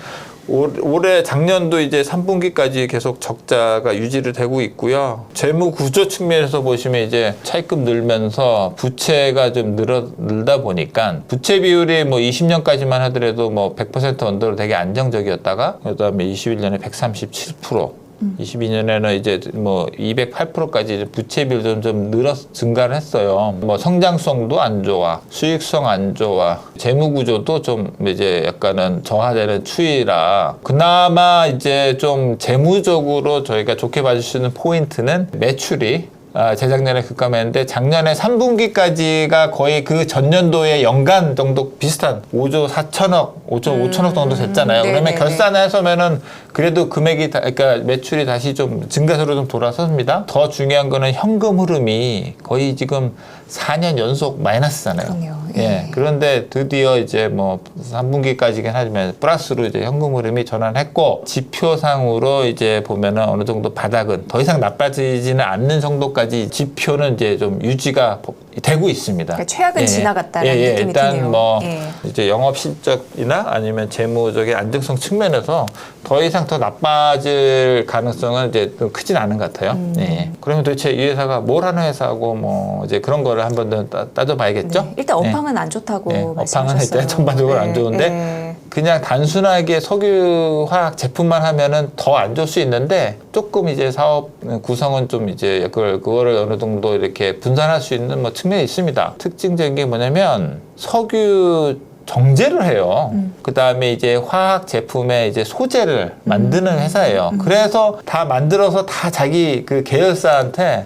올해 작년도 이제 3분기까지 계속 적자가 유지를 되고 있고요. 재무 구조 측면에서 보시면 이제 차입금 늘면서 부채가 좀 늘다 보니까 부채 비율이 뭐 20년까지만 하더라도 뭐 100% 언더로 되게 안정적이었다가 그다음에 21년에 137%. 22년에는 이제 뭐 208%까지 부채 비율 좀 증가를 했어요. 뭐 성장성도 안 좋아, 수익성 안 좋아, 재무 구조도 좀 이제 약간은 저하되는 추이라 그나마 이제 좀 재무적으로 저희가 좋게 봐줄 수 있는 포인트는 매출이 재작년에 급감했는데 작년에 3분기까지가 거의 그 전년도의 연간 정도 비슷한 5조 4천억, 5조 5천억 정도 됐잖아요. 그러면 결산해서면은 그래도 금액이 그러니까 매출이 다시 좀 증가세로 좀 돌아섭니다. 더 중요한 거는 현금 흐름이 거의 지금 4년 연속 마이너스잖아요. 그럼요. 예. 그런데 드디어 이제 뭐 3분기까지긴 하지만 플러스로 이제 현금 흐름이 전환했고 지표상으로 이제 보면은 어느 정도 바닥은 더 이상 나빠지지는 않는 정도까지 지표는 이제 좀 유지가 되고 있습니다. 그러니까 최악은 지나갔다는 느낌이 일단 드네요. 뭐 이제 영업 실적이나 아니면 재무적인 안정성 측면에서 더 이상 더 나빠질 가능성은 이제 좀 크진 않은 것 같아요. 예. 그러면 도대체 이 회사가 뭘 하는 회사고 뭐 이제 그런 거를 한번 더 따져봐야겠죠. 네. 일단 업황은 안 좋다고 말씀하셨어요. 업황은 일단 전반적으로 안 좋은데 그냥 단순하게 석유화학 제품만 하면은 더 안 좋을 수 있는데 조금 이제 사업 구성은 좀 이제 그거를 어느 정도 이렇게 분산할 수 있는 뭐 측면이 있습니다. 특징적인 게 뭐냐면 석유 정제를 해요. 그 다음에 이제 화학 제품의 이제 소재를 만드는 회사예요. 그래서 다 만들어서 다 자기 그 계열사한테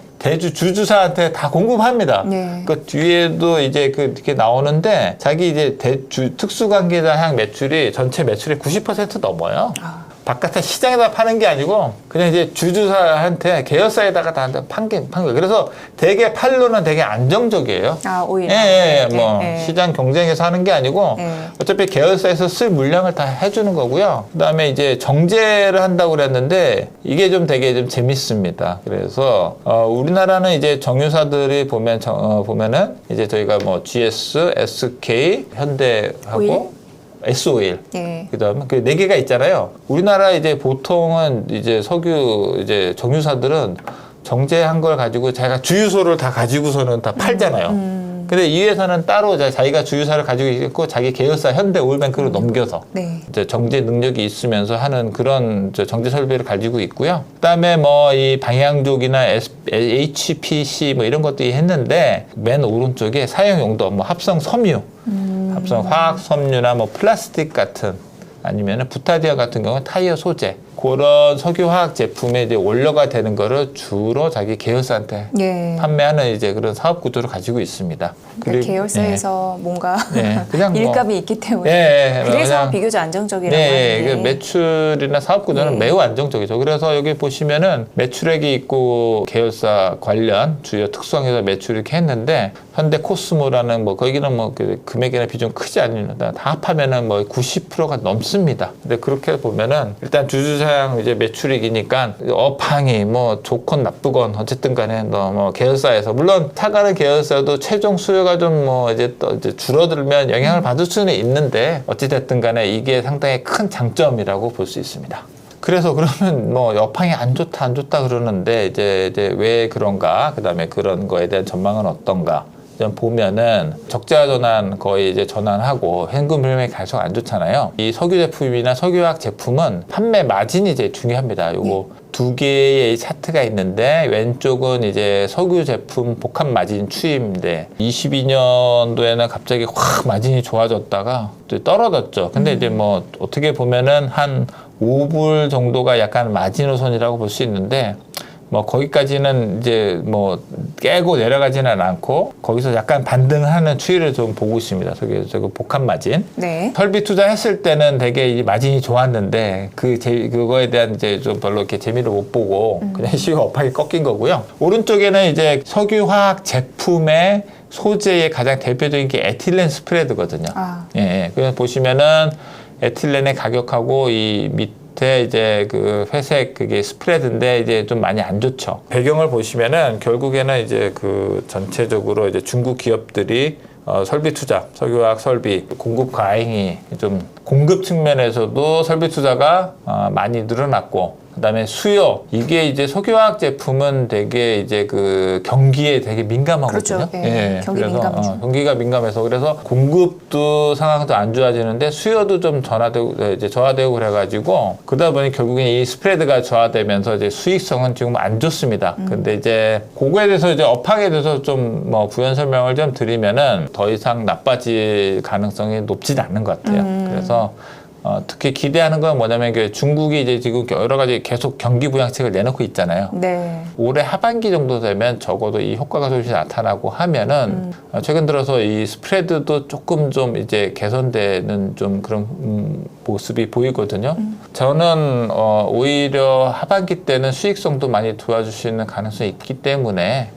주주사한테 다 공급합니다. 네. 그 뒤에도 이제 이렇게 나오는데 자기 이제 특수관계자향 매출이 전체 매출의 90% 넘어요. 바깥에 시장에다 파는 게 아니고 그냥 이제 주주사한테 계열사에다가 다 판 거예요. 그래서 되게 판로는 되게 안정적이에요. 오히려. 뭐 시장 경쟁에서 하는 게 아니고 어차피 계열사에서 쓸 물량을 다 해주는 거고요. 그다음에 이제 정제를 한다고 그랬는데 이게 좀 되게 좀 재밌습니다. 그래서 우리나라는 이제 정유사들이 보면은 이제 저희가 뭐 GS, SK, 현대하고 오일? S-오일. 네. 그다음에 그 네 개가 있잖아요. 우리나라 이제 보통은 이제 석유 이제 정유사들은 정제한 걸 가지고 자기가 주유소를 다 가지고서는 다 팔잖아요. 근데 이 회사는 따로 자기가 주유사를 가지고 있고 자기 계열사 현대 오일뱅크로 넘겨서 이제 정제 능력이 있으면서 하는 그런 정제 설비를 가지고 있고요. 그다음에 뭐 이 방향족이나 HPC 뭐 이런 것들이 했는데 맨 오른쪽에 사용 용도 뭐 합성 섬유, 합성 화학 섬유나 뭐 플라스틱 같은 아니면은 부타디아 같은 경우는 타이어 소재 그런 석유화학 제품에 이제 원료가 되는 거를 주로 자기 계열사한테 판매하는 이제 그런 사업 구조를 가지고 있습니다. 그러니까 계열사에서 뭔가 그냥 일감이 있기 때문에 그래서 그냥, 비교적 안정적이라고 하는 게 매출이나 사업 구조는 매우 안정적이죠. 그래서 여기 보시면은 매출액이 있고 계열사 관련 주요 특수항에서 매출 이렇게 했는데 현대 코스모라는 뭐 거기는 뭐 그 금액이나 비중 크지 않습니다. 다 합하면은 뭐 90%가 넘습니다. 근데 그렇게 보면은 일단 주주사양 이제 매출액이니까 업황이 뭐 좋건 나쁘건 어쨌든 간에 뭐 계열사에서 물론 타가는 계열사도 최종 수요가 좀 뭐 이제 또 이제 줄어들면 영향을 받을 수는 있는데 어찌됐든 간에 이게 상당히 큰 장점이라고 볼 수 있습니다. 그래서 그러면 뭐 업황이 안 좋다 그러는데 이제 왜 그런가? 그다음에 그런 거에 대한 전망은 어떤가? 좀 보면은 적자 전환 거의 이제 전환하고 현금 흐름이 계속 안 좋잖아요. 이 석유 제품이나 석유화학 제품은 판매 마진이 이제 중요합니다. 요거 두 개의 차트가 있는데 왼쪽은 이제 석유 제품 복합 마진 추이인데 22년도에는 갑자기 확 마진이 좋아졌다가 또 떨어졌죠. 근데 이제 뭐 어떻게 보면은 한 5불 정도가 약간 마지노선이라고 볼 수 있는데 뭐 거기까지는 이제 뭐 깨고 내려가지는 않고 거기서 약간 반등하는 추이를 좀 보고 있습니다. 저기 복합 마진. 설비 투자했을 때는 되게 이 마진이 좋았는데 그거에 대한 이제 좀 별로 이렇게 재미를 못 보고 그냥 시가 업하게 꺾인 거고요. 오른쪽에는 이제 석유화학 제품의 소재의 가장 대표적인 게 에틸렌 스프레드거든요. 그래서 보시면은 에틸렌의 가격하고 이 밑에 이제 그 회색 그게 스프레드인데 이제 좀 많이 안 좋죠. 배경을 보시면은 결국에는 이제 그 전체적으로 이제 중국 기업들이 설비 투자, 석유화학 설비 공급 과잉이 좀 공급 측면에서도 설비 투자가 많이 늘어났고, 그다음에 수요, 이게 이제 석유화학 제품은 되게 이제 그 경기에 되게 민감하거든요. 그렇죠. 예. 경기 그래서 민감이죠. 경기가 민감해서 그래서 공급도 상황도 안 좋아지는데 수요도 좀 저하되고 그래가지고 그러다 보니 결국엔 이 스프레드가 저하되면서 이제 수익성은 지금 안 좋습니다. 근데 이제 그거에 대해서 이제 업황에 대해서 좀 뭐 부연 설명을 좀 드리면은 더 이상 나빠질 가능성이 높지는 않는 것 같아요. 그래서 특히 기대하는 건 뭐냐면 중국이 이제 지금 여러 가지 계속 경기 부양책을 내놓고 있잖아요. 네. 올해 하반기 정도 되면 적어도 이 효과가 조금씩 나타나고 하면은 최근 들어서 이 스프레드도 조금 좀 이제 개선되는 좀 그런 모습이 보이거든요. 저는 오히려 하반기 때는 수익성도 많이 도와줄 수 있는 가능성이 있기 때문에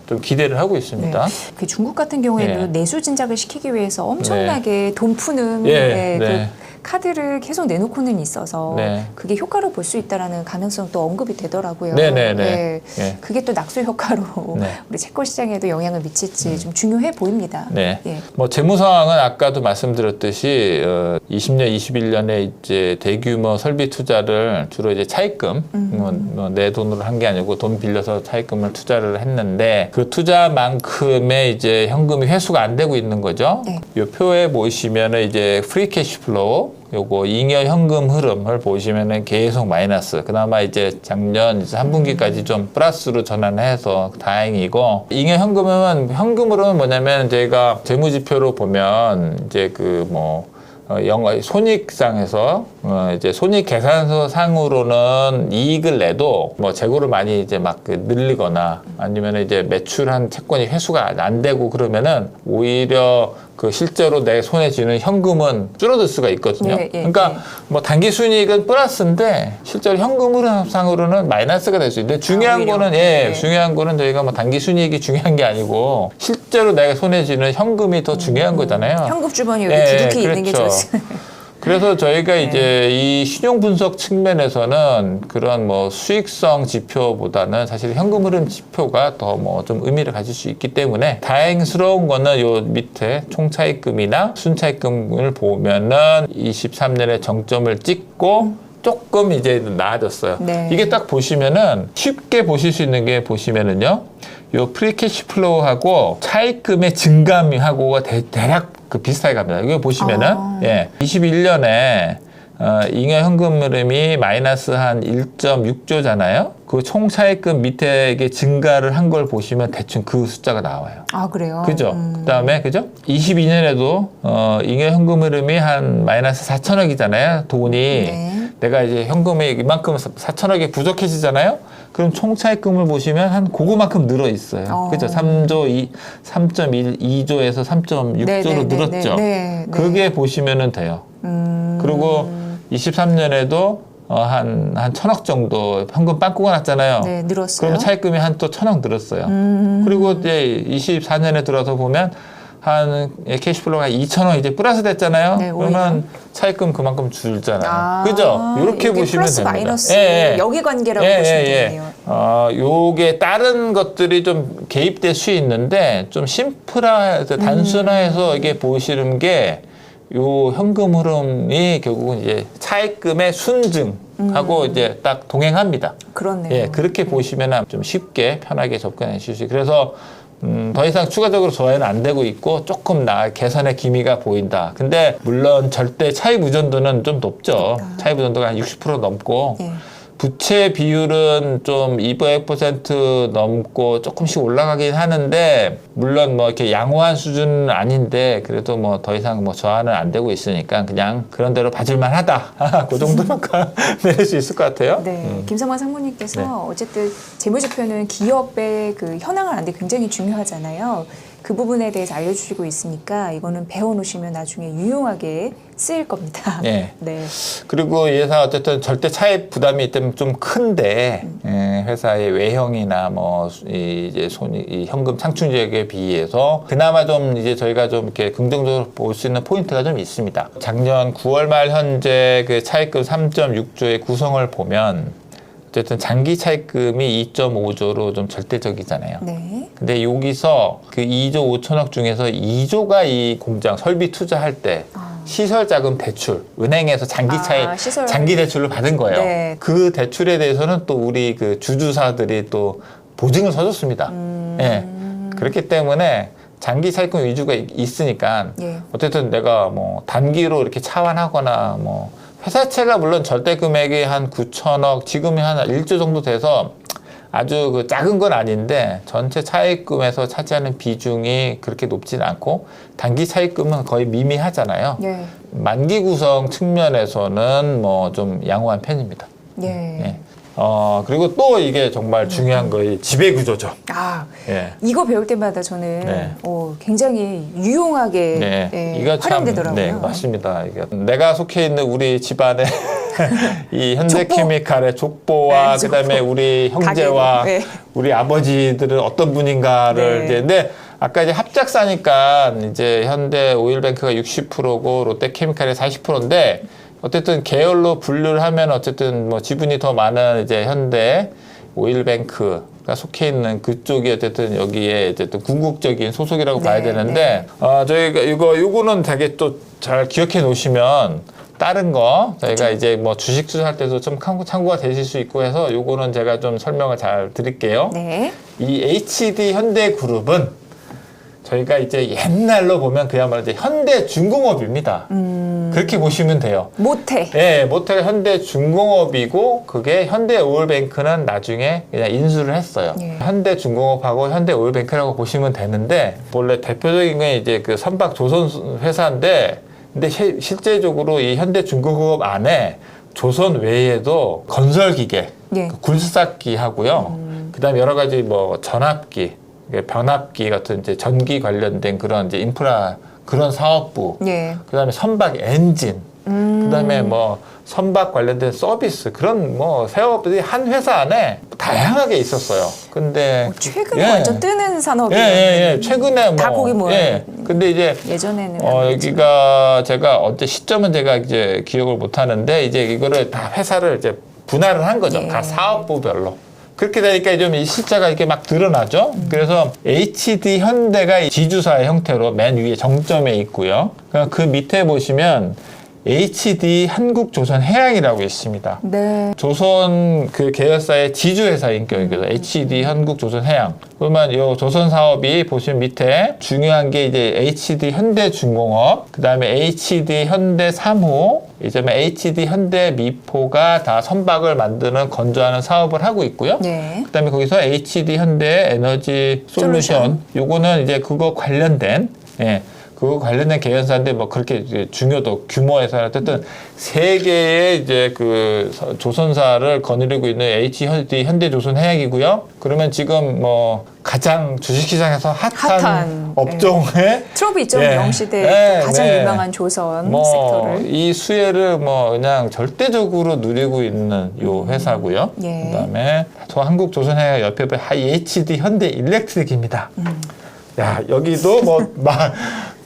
좀 기대를 하고 있습니다. 네. 그 중국 같은 경우에도 예. 내수 진작을 시키기 위해서 엄청나게 돈 푸는 예. 그 네. 카드를 계속 내놓고는 있어서 네. 그게 효과를 볼 수 있다라는 가능성도 언급이 되더라고요. 네네네. 예. 예. 그게 또 낙수 효과로 네. 우리 채권 시장에도 영향을 미칠지 좀 중요해 보입니다. 네. 예. 뭐 재무 상황은 아까도 말씀드렸듯이 20년, 21년에 이제 대규모 설비 투자를 주로 이제 차입금, 내 돈으로 한 게 아니고 돈 빌려서 차입금을 투자를 했는데 그 투자만큼의 이제 현금이 회수가 안 되고 있는 거죠. 네. 이 표에 보시면은 이제 프리 캐시플로우 요거 잉여 현금 흐름을 보시면은 계속 마이너스. 그나마 이제 작년 이제 3분기까지 좀 플러스로 전환해서 다행이고, 잉여 현금으로는 뭐냐면 저희가 재무지표로 보면 이제 그 뭐 손익상에서 이제 손익 계산서 상으로는 이익을 내도 뭐 재고를 많이 이제 막 늘리거나 아니면 이제 매출한 채권이 회수가 안 되고 그러면은 오히려 그 실제로 내 손에 쥐는 현금은 줄어들 수가 있거든요. 예, 예, 그러니까 예. 뭐 단기 순이익은 플러스인데 실제로 현금 흐름상으로는 마이너스가 될 수 있는데 중요한 오히려. 거는 네. 중요한 거는 저희가 뭐 단기 순이익이 중요한 게 아니고 실제로 내가 손에 쥐는 현금이 더 중요한 거잖아요. 현금 주머니 여기 예, 두둑히 있는 게 그렇죠. 좋습니다. 그래서 저희가 네. 이제 이 신용 분석 측면에서는 그런 뭐 수익성 지표보다는 사실 현금 흐름 지표가 더 뭐 좀 의미를 가질 수 있기 때문에 다행스러운 거는 요 밑에 총차입금이나 순차입금을 보면은 23년에 정점을 찍고 조금 이제 나아졌어요. 네. 이게 딱 보시면은 쉽게 보실 수 있는 게 보시면은요. 요 프리캐시 플로우하고 차입금의 증감하고가 대략 그 비슷하게 갑니다. 이거 보시면은 21년에 잉여 현금 흐름이 마이너스 한 1.6조잖아요. 그 총차입금 밑에 이게 증가를 한 걸 보시면 대충 그 숫자가 나와요. 아, 그래요? 그죠? 그다음에 그죠? 22년에도 잉여 현금 흐름이 한 마이너스 4천억이잖아요. 돈이 네. 내가 이제 현금이 이만큼 4천억이 부족해지잖아요. 그럼 총차입금을 보시면 한 그거만큼 늘어 있어요. 그죠? 3.12조에서 3.6조로 네, 네, 늘었죠. 네. 그게 보시면은 돼요. 그리고 23년에도 한 1,000억 정도 현금 빵꾸가 났잖아요. 네, 늘었어요. 그러면 차입금이 한 또 1,000억 늘었어요. 그리고 이제 24년에 들어서 보면 한 캐시플로우가 2,000억 이제 플러스 됐잖아요. 네, 그러면 차입금 그만큼 줄잖아요. 그죠? 이렇게 이게 보시면 플러스 됩니다. 마이너스 여기 관계라고 보시면 되네요. 요게 다른 것들이 좀 개입될 수 있는데 좀 심플해서 단순화해서 이게 보시는 게 요 현금 흐름이 결국은 이제 차입금의 순증하고 이제 딱 동행합니다. 그렇네요. 예, 그렇게 보시면 좀 쉽게 편하게 접근해 주실 수 있어요. 그래서 더 이상 추가적으로 저해는 안 되고 있고 조금 개선의 기미가 보인다. 근데 물론 절대 차입 의존도는 좀 높죠. 차입 의존도가 한 60% 넘고 예. 부채 비율은 좀 200% 넘고 조금씩 올라가긴 하는데 물론 뭐 이렇게 양호한 수준은 아닌데 그래도 뭐 더 이상 뭐 저하는 안 되고 있으니까 그냥 그런 대로 봐줄만 하다. 그 정도만 내릴 수 있을 것 같아요. 네, 김성환 상무님께서 네. 어쨌든 재무지표는 기업의 그 현황을 아는데 굉장히 중요하잖아요. 그 부분에 대해서 알려주시고 있으니까 이거는 배워놓으시면 나중에 유용하게 쓰일 겁니다. 네. 네. 그리고 이 회사 어쨌든 절대 차입 부담이 있다면 좀 큰데 회사의 외형이나 뭐 이제 이 현금 창출력에 비해서 그나마 좀 이제 저희가 좀 이렇게 긍정적으로 볼 수 있는 포인트가 좀 있습니다. 작년 9월 말 현재 그 차입금 3.6조의 구성을 보면 어쨌든 장기 차입금이 2.5조로 좀 절대적이잖아요. 네. 근데 여기서 그 2조 5천억 중에서 2조가 이 공장 설비 투자할 때 시설 자금 대출, 은행에서 장기 차입, 시설. 장기 대출을 받은 거예요. 네. 그 대출에 대해서는 또 우리 그 주주사들이 또 보증을 서줬습니다. 예. 그렇기 때문에 장기 차입금 위주가 있으니까 예. 어쨌든 내가 뭐 단기로 이렇게 차환하거나 뭐 회사채가 물론 절대 금액이 한 9천억, 지금이 한 1조 정도 돼서 아주 그 작은 건 아닌데 전체 차입금에서 차지하는 비중이 그렇게 높진 않고 단기 차입금은 거의 미미하잖아요. 예. 만기 구성 측면에서는 뭐 좀 양호한 편입니다. 예. 예. 그리고 또 이게 정말 중요한 거이 지배 구조죠. 아, 예. 이거 배울 때마다 저는 네. 굉장히 유용하게 네, 예, 이거 참, 활용되더라고요. 네, 맞습니다. 이게 내가 속해 있는 우리 집안의 이 현대케미칼의 족보와 네, 족보. 그다음에 우리 형제와 가게도, 네. 우리 아버지들은 어떤 분인가를 네. 이제 근데 아까 이제 합작사니까 이제 현대 오일뱅크가 60%고 롯데케미칼이 40%인데 어쨌든 계열로 분류를 하면 어쨌든 뭐 지분이 더 많은 이제 현대 오일뱅크가 속해 있는 그쪽이 어쨌든 여기에 어쨌든 궁극적인 소속이라고 네, 봐야 되는데 저희가 요거는 되게 또 잘 기억해 놓으시면 다른 거 저희가 이제 뭐 주식 투자할 때도 좀 참고가 되실 수 있고 해서 요거는 제가 좀 설명을 잘 드릴게요. 네. 이 HD 현대그룹은 저희가 이제 옛날로 보면 그야말로 이제 현대중공업입니다. 그렇게 보시면 돼요. 모태. 예, 모태가 현대중공업이고 그게 현대오일뱅크는 나중에 그냥 인수를 했어요. 예. 현대중공업하고 현대오일뱅크라고 보시면 되는데 원래 대표적인 건 이제 그 선박조선 회사인데 근데 실제적으로 이 현대중공업 안에 조선 외에도 건설기계, 예. 굴삭기 하고요. 그다음에 여러 가지 뭐 전압기, 변압기 같은 이제 전기 관련된 그런 이제 인프라 그런 사업부, 예. 그다음에 선박 엔진, 그다음에 뭐 선박 관련된 서비스 그런 뭐 사업들이 한 회사 안에 다양하게 있었어요. 근데 최근에 완전 뜨는 산업이에요. 예. 최근에 뭐 다 거기 모여요. 예. 근데 이제 예전에는 여기가 제가 언제 시점은 제가 이제 기억을 못 하는데 이제 이거를 다 회사를 이제 분할을 한 거죠. 예. 각 사업부별로. 그렇게 되니까 좀 이 숫자가 이렇게 막 드러나죠. 그래서 HD 현대가 지주사의 형태로 맨 위에 정점에 있고요. 그 밑에 보시면 HD 한국조선해양이라고 있습니다. 네. 조선 그 계열사의 지주회사인 경우에도 HD 한국조선해양. 그러면 이 조선 사업이 보시면 밑에 중요한 게 이제 HD 현대중공업, 그 다음에 HD 현대삼호, 이제 HD 현대미포가 다 선박을 만드는 건조하는 사업을 하고 있고요. 네. 그 다음에 거기서 HD 현대에너지 솔루션, 요거는 이제 그거 관련된, 예. 그거 관련된 계열사인데 뭐 그렇게 중요도 규모에서 어쨌든 세 개의 이제 그 조선사를 거느리고 있는 HD 현대조선해양이고요. 그러면 지금 뭐 가장 주식시장에서 핫한 업종에 트러블 2.0 예. 시대에 가장 네. 유명한 조선 뭐 섹터를 이 수혜를 뭐 그냥 절대적으로 누리고 있는 요 회사고요. 예. 그다음에 저 한국조선해양 옆에 HD 현대일렉트릭입니다. 야 여기도 뭐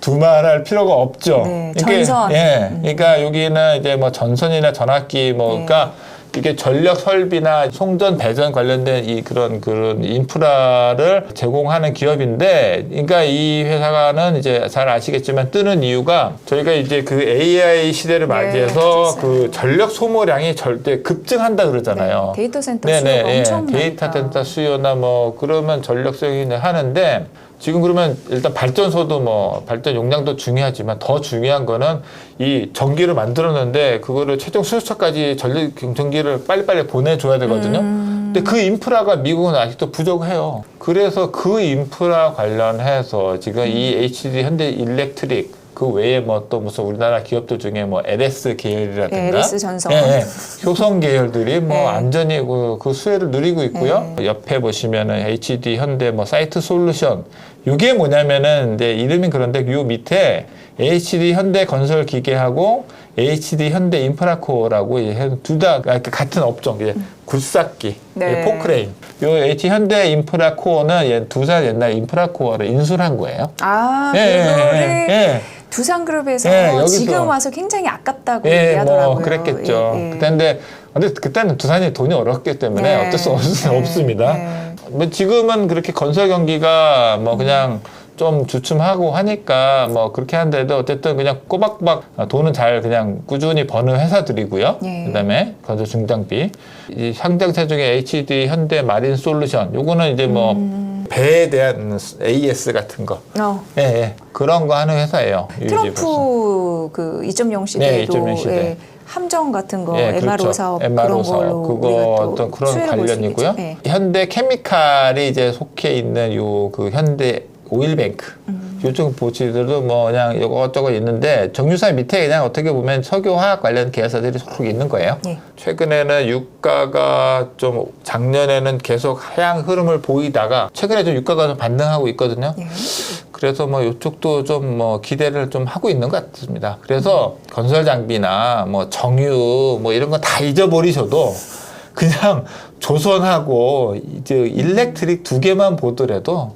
두말할 필요가 없죠. 네, 이게, 전선. 예, 그러니까 여기는 이제 뭐 전선이나 전압기 뭐 그러니까 이게 전력 설비나 송전 배전 관련된 이 그런 인프라를 제공하는 기업인데, 그러니까 이 회사는 이제 잘 아시겠지만 뜨는 이유가 저희가 이제 그 AI 시대를 맞이해서 네, 그 전력 소모량이 절대 급증한다 그러잖아요. 네, 데이터 센터 수요가 엄청 데이터 나니까. 센터 수요나 뭐 그러면 전력성이 하는데. 지금 그러면 일단 발전소도 뭐 발전 용량도 중요하지만 더 중요한 거는 이 전기를 만들었는데 그거를 최종 수요처까지 전기를 빨리빨리 보내줘야 되거든요. 근데 그 인프라가 미국은 아직도 부족해요. 그래서 그 인프라 관련해서 지금 이 HD 현대일렉트릭 그 외에 뭐 또 무슨 우리나라 기업들 중에 뭐 LS 계열이라든가 LS 전선, 효성 계열들이 뭐 네. 안전히 그 수혜를 누리고 있고요. 옆에 보시면은 HD 현대 뭐 사이트 솔루션 이게 뭐냐면은 이제 이름이 그런데 요 밑에 HD 현대 건설 기계하고 HD 현대 인프라코어라고 둘 다 같은 업종, 굴삭기, 네. 포크레인. 요 HD 현대 인프라코어는 두 살 옛날 인프라코어를 인수를 한 거예요. 아, 예, 그거를 예, 예. 두산그룹에서 예, 여기서. 지금 와서 굉장히 아깝다고 예, 얘기하더라고요. 뭐 그랬겠죠. 예, 예. 근데 그때는 두산이 돈이 어렵기 때문에 네. 어쩔 수 네. 없습니다. 네. 뭐 지금은 그렇게 건설 경기가 뭐 그냥 좀 주춤하고 하니까 뭐 그렇게 한데도 어쨌든 그냥 꼬박꼬박 돈은 잘 그냥 꾸준히 버는 회사들이고요. 예. 그다음에 건설 중장비, 이 상장사 중에 HD 현대 마린 솔루션, 요거는 이제 뭐 배에 대한 AS 같은 거, 예, 예. 그런 거 하는 회사예요. 트럼프 그 2.0 시대에도 2.0 시대. 예, 함정 같은 거 예, MRO 그렇죠. 사업 MRO 그런 사업. 걸로 그거 우리가 또 어떤 그런 수혜를 볼수 관련이고요. 있겠죠. 예. 현대 케미칼이 이제 속해 있는 요 그 현대 오일뱅크. 요쪽 보시들도 뭐 그냥 이것저것 있는데 정유사 밑에 그냥 어떻게 보면 석유화학 관련 계열사들이 속해 있는 거예요. 예. 최근에는 유가가 좀 작년에는 계속 하향 흐름을 보이다가 최근에 좀 유가가 좀 반등하고 있거든요. 예. 그래서 뭐 이쪽도 좀 뭐 기대를 좀 하고 있는 것 같습니다. 그래서 건설 장비나 뭐 정유 뭐 이런 거 다 잊어버리셔도 그냥 조선하고 이제 일렉트릭 두 개만 보더라도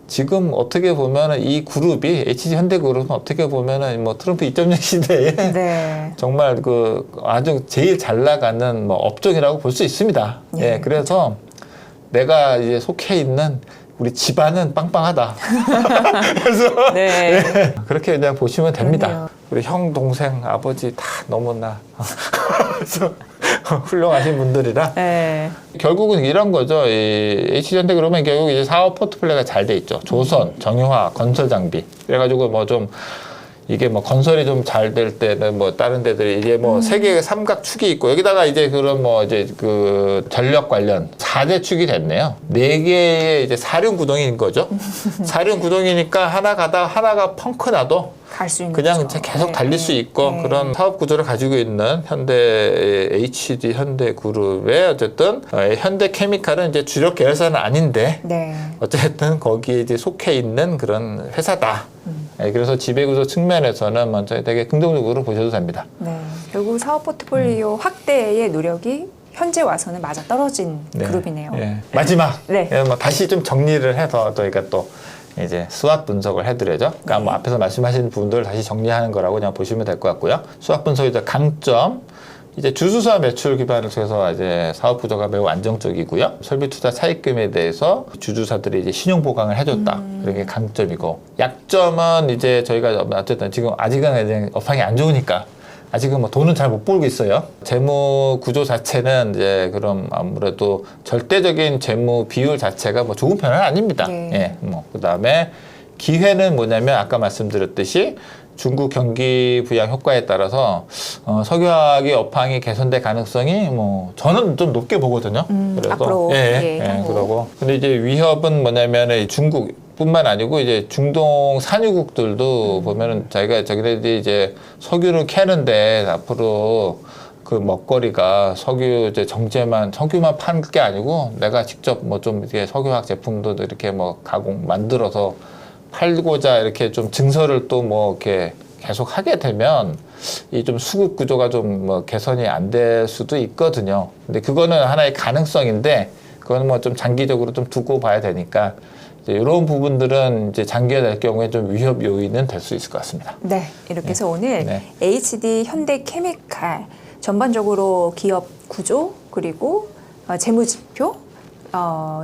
지금 어떻게 보면은 이 그룹이 HG 현대그룹은 어떻게 보면은 뭐 트럼프 2.0 시대에 네. 정말 그 아주 제일 잘 나가는 뭐 업종이라고 볼 수 있습니다. 예. 예, 그래서 내가 이제 속해 있는 우리 집안은 빵빵하다. 그래서 네. 예, 그렇게 그냥 보시면 됩니다. 그러네요. 우리 형, 동생, 아버지 다 너무나 그래서 훌륭하신 분들이라 네. 결국은 이런 거죠. 이 HG현대그룹은 결국 이제 사업 포트폴리오가 잘 돼 있죠. 조선, 정유화, 건설 장비. 그래가지고 뭐 좀 이게 뭐 건설이 좀 잘 될 때는 뭐 다른 데들이 이제 뭐 세 개의 삼각축이 있고 여기다가 이제 그런 뭐 이제 그 전력 관련 4대 축이 됐네요. 4개의 이제 사륜 구동인 거죠. 사륜 구동이니까 하나 가다 하나가 펑크 나도 갈 수 있는 그냥 거죠. 계속 네, 달릴 네, 수 있고 네. 그런 사업 구조를 가지고 있는 현대 HD 현대그룹의 어쨌든 현대케미칼은 이제 주력 계열사는 아닌데 네. 어쨌든 거기에 이제 속해 있는 그런 회사다. 예, 그래서 지배구조 측면에서는 먼저 되게 긍정적으로 보셔도 됩니다. 네. 결국 사업 포트폴리오 확대의 노력이 현재 와서는 맞아 떨어진 네. 그룹이네요. 예. 마지막 네. 예, 뭐 다시 좀 정리를 해서 저희가 또 이제 수학 분석을 해드려죠. 그러니까 뭐 앞에서 말씀하신 부분들을 다시 정리하는 거라고 그냥 보시면 될 것 같고요. 수학 분석의 강점. 이제 주수사 매출 기반을 통해서 이제 사업 구조가 매우 안정적이고요. 설비 투자 차입금에 대해서 주주사들이 이제 신용 보강을 해줬다. 그런 게 강점이고, 약점은 이제 저희가 어쨌든 지금 아직은 이제 업황이 안 좋으니까 아직은 뭐 돈은 잘 못 벌고 있어요. 재무 구조 자체는 이제 그럼 아무래도 절대적인 재무 비율 자체가 뭐 좋은 편은 아닙니다. 네. 예, 뭐 그다음에 기회는 뭐냐면 아까 말씀드렸듯이 중국 경기 부양 효과에 따라서 석유화학의 업황이 개선될 가능성이 뭐 저는 좀 높게 보거든요. 그래서 앞으로 그러고 근데 이제 위협은 뭐냐면은 중국뿐만 아니고 이제 중동 산유국들도 보면은 자기가 저기들이 이제 석유를 캐는데 앞으로 그 먹거리가 석유 이제 석유만 파는 게 아니고 내가 직접 뭐 좀 이렇게 석유화학 제품도 이렇게 뭐 만들어서 팔고자 이렇게 좀 증설을 또 뭐 이렇게 계속 하게 되면 이 좀 수급 구조가 좀 뭐 개선이 안 될 수도 있거든요. 근데 그거는 하나의 가능성인데 그거는 뭐 좀 장기적으로 좀 두고 봐야 되니까 이제 이런 부분들은 이제 장기화될 경우에 좀 위협 요인은 될 수 있을 것 같습니다. 네. 이렇게 해서 오늘 네. HD 현대케미칼 전반적으로 기업 구조 그리고 재무지표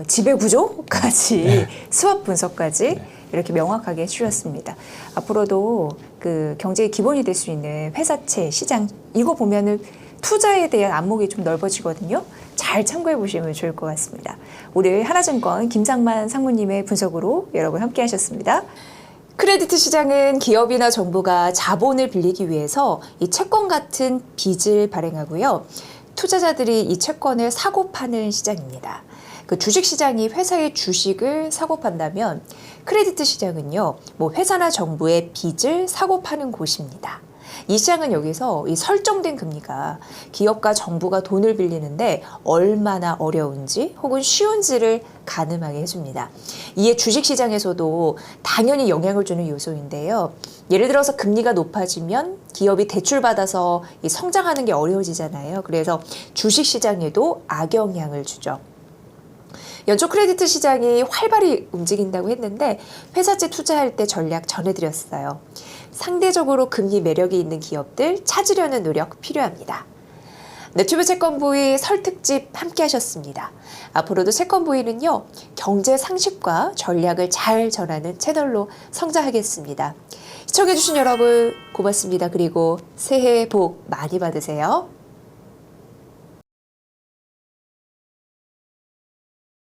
지배구조까지 수업 분석까지 이렇게 명확하게 해주셨습니다. 앞으로도 그 경제의 기본이 될 수 있는 회사채 시장 이거 보면은 투자에 대한 안목이 좀 넓어지거든요. 잘 참고해 보시면 좋을 것 같습니다. 오늘 하나증권 김상만 상무님의 분석으로 여러분 함께 하셨습니다. 크레디트 시장은 기업이나 정부가 자본을 빌리기 위해서 이 채권 같은 빚을 발행하고요. 투자자들이 이 채권을 사고 파는 시장입니다. 그 주식시장이 회사의 주식을 사고 판다면 크레디트 시장은요, 뭐 회사나 정부의 빚을 사고 파는 곳입니다. 이 시장은 여기서 이 설정된 금리가 기업과 정부가 돈을 빌리는데 얼마나 어려운지 혹은 쉬운지를 가늠하게 해줍니다. 이에 주식시장에서도 당연히 영향을 주는 요소인데요. 예를 들어서 금리가 높아지면 기업이 대출받아서 이 성장하는 게 어려워지잖아요. 그래서 주식시장에도 악영향을 주죠. 연초 크레디트 시장이 활발히 움직인다고 했는데 회사채 투자할 때 전략 전해드렸어요. 상대적으로 금리 매력이 있는 기업들 찾으려는 노력 필요합니다. 너튜브 채권부의 설 특집 함께 하셨습니다. 앞으로도 채권부의는요, 경제 상식과 전략을 잘 전하는 채널로 성장하겠습니다. 시청해주신 여러분 고맙습니다. 그리고 새해 복 많이 받으세요.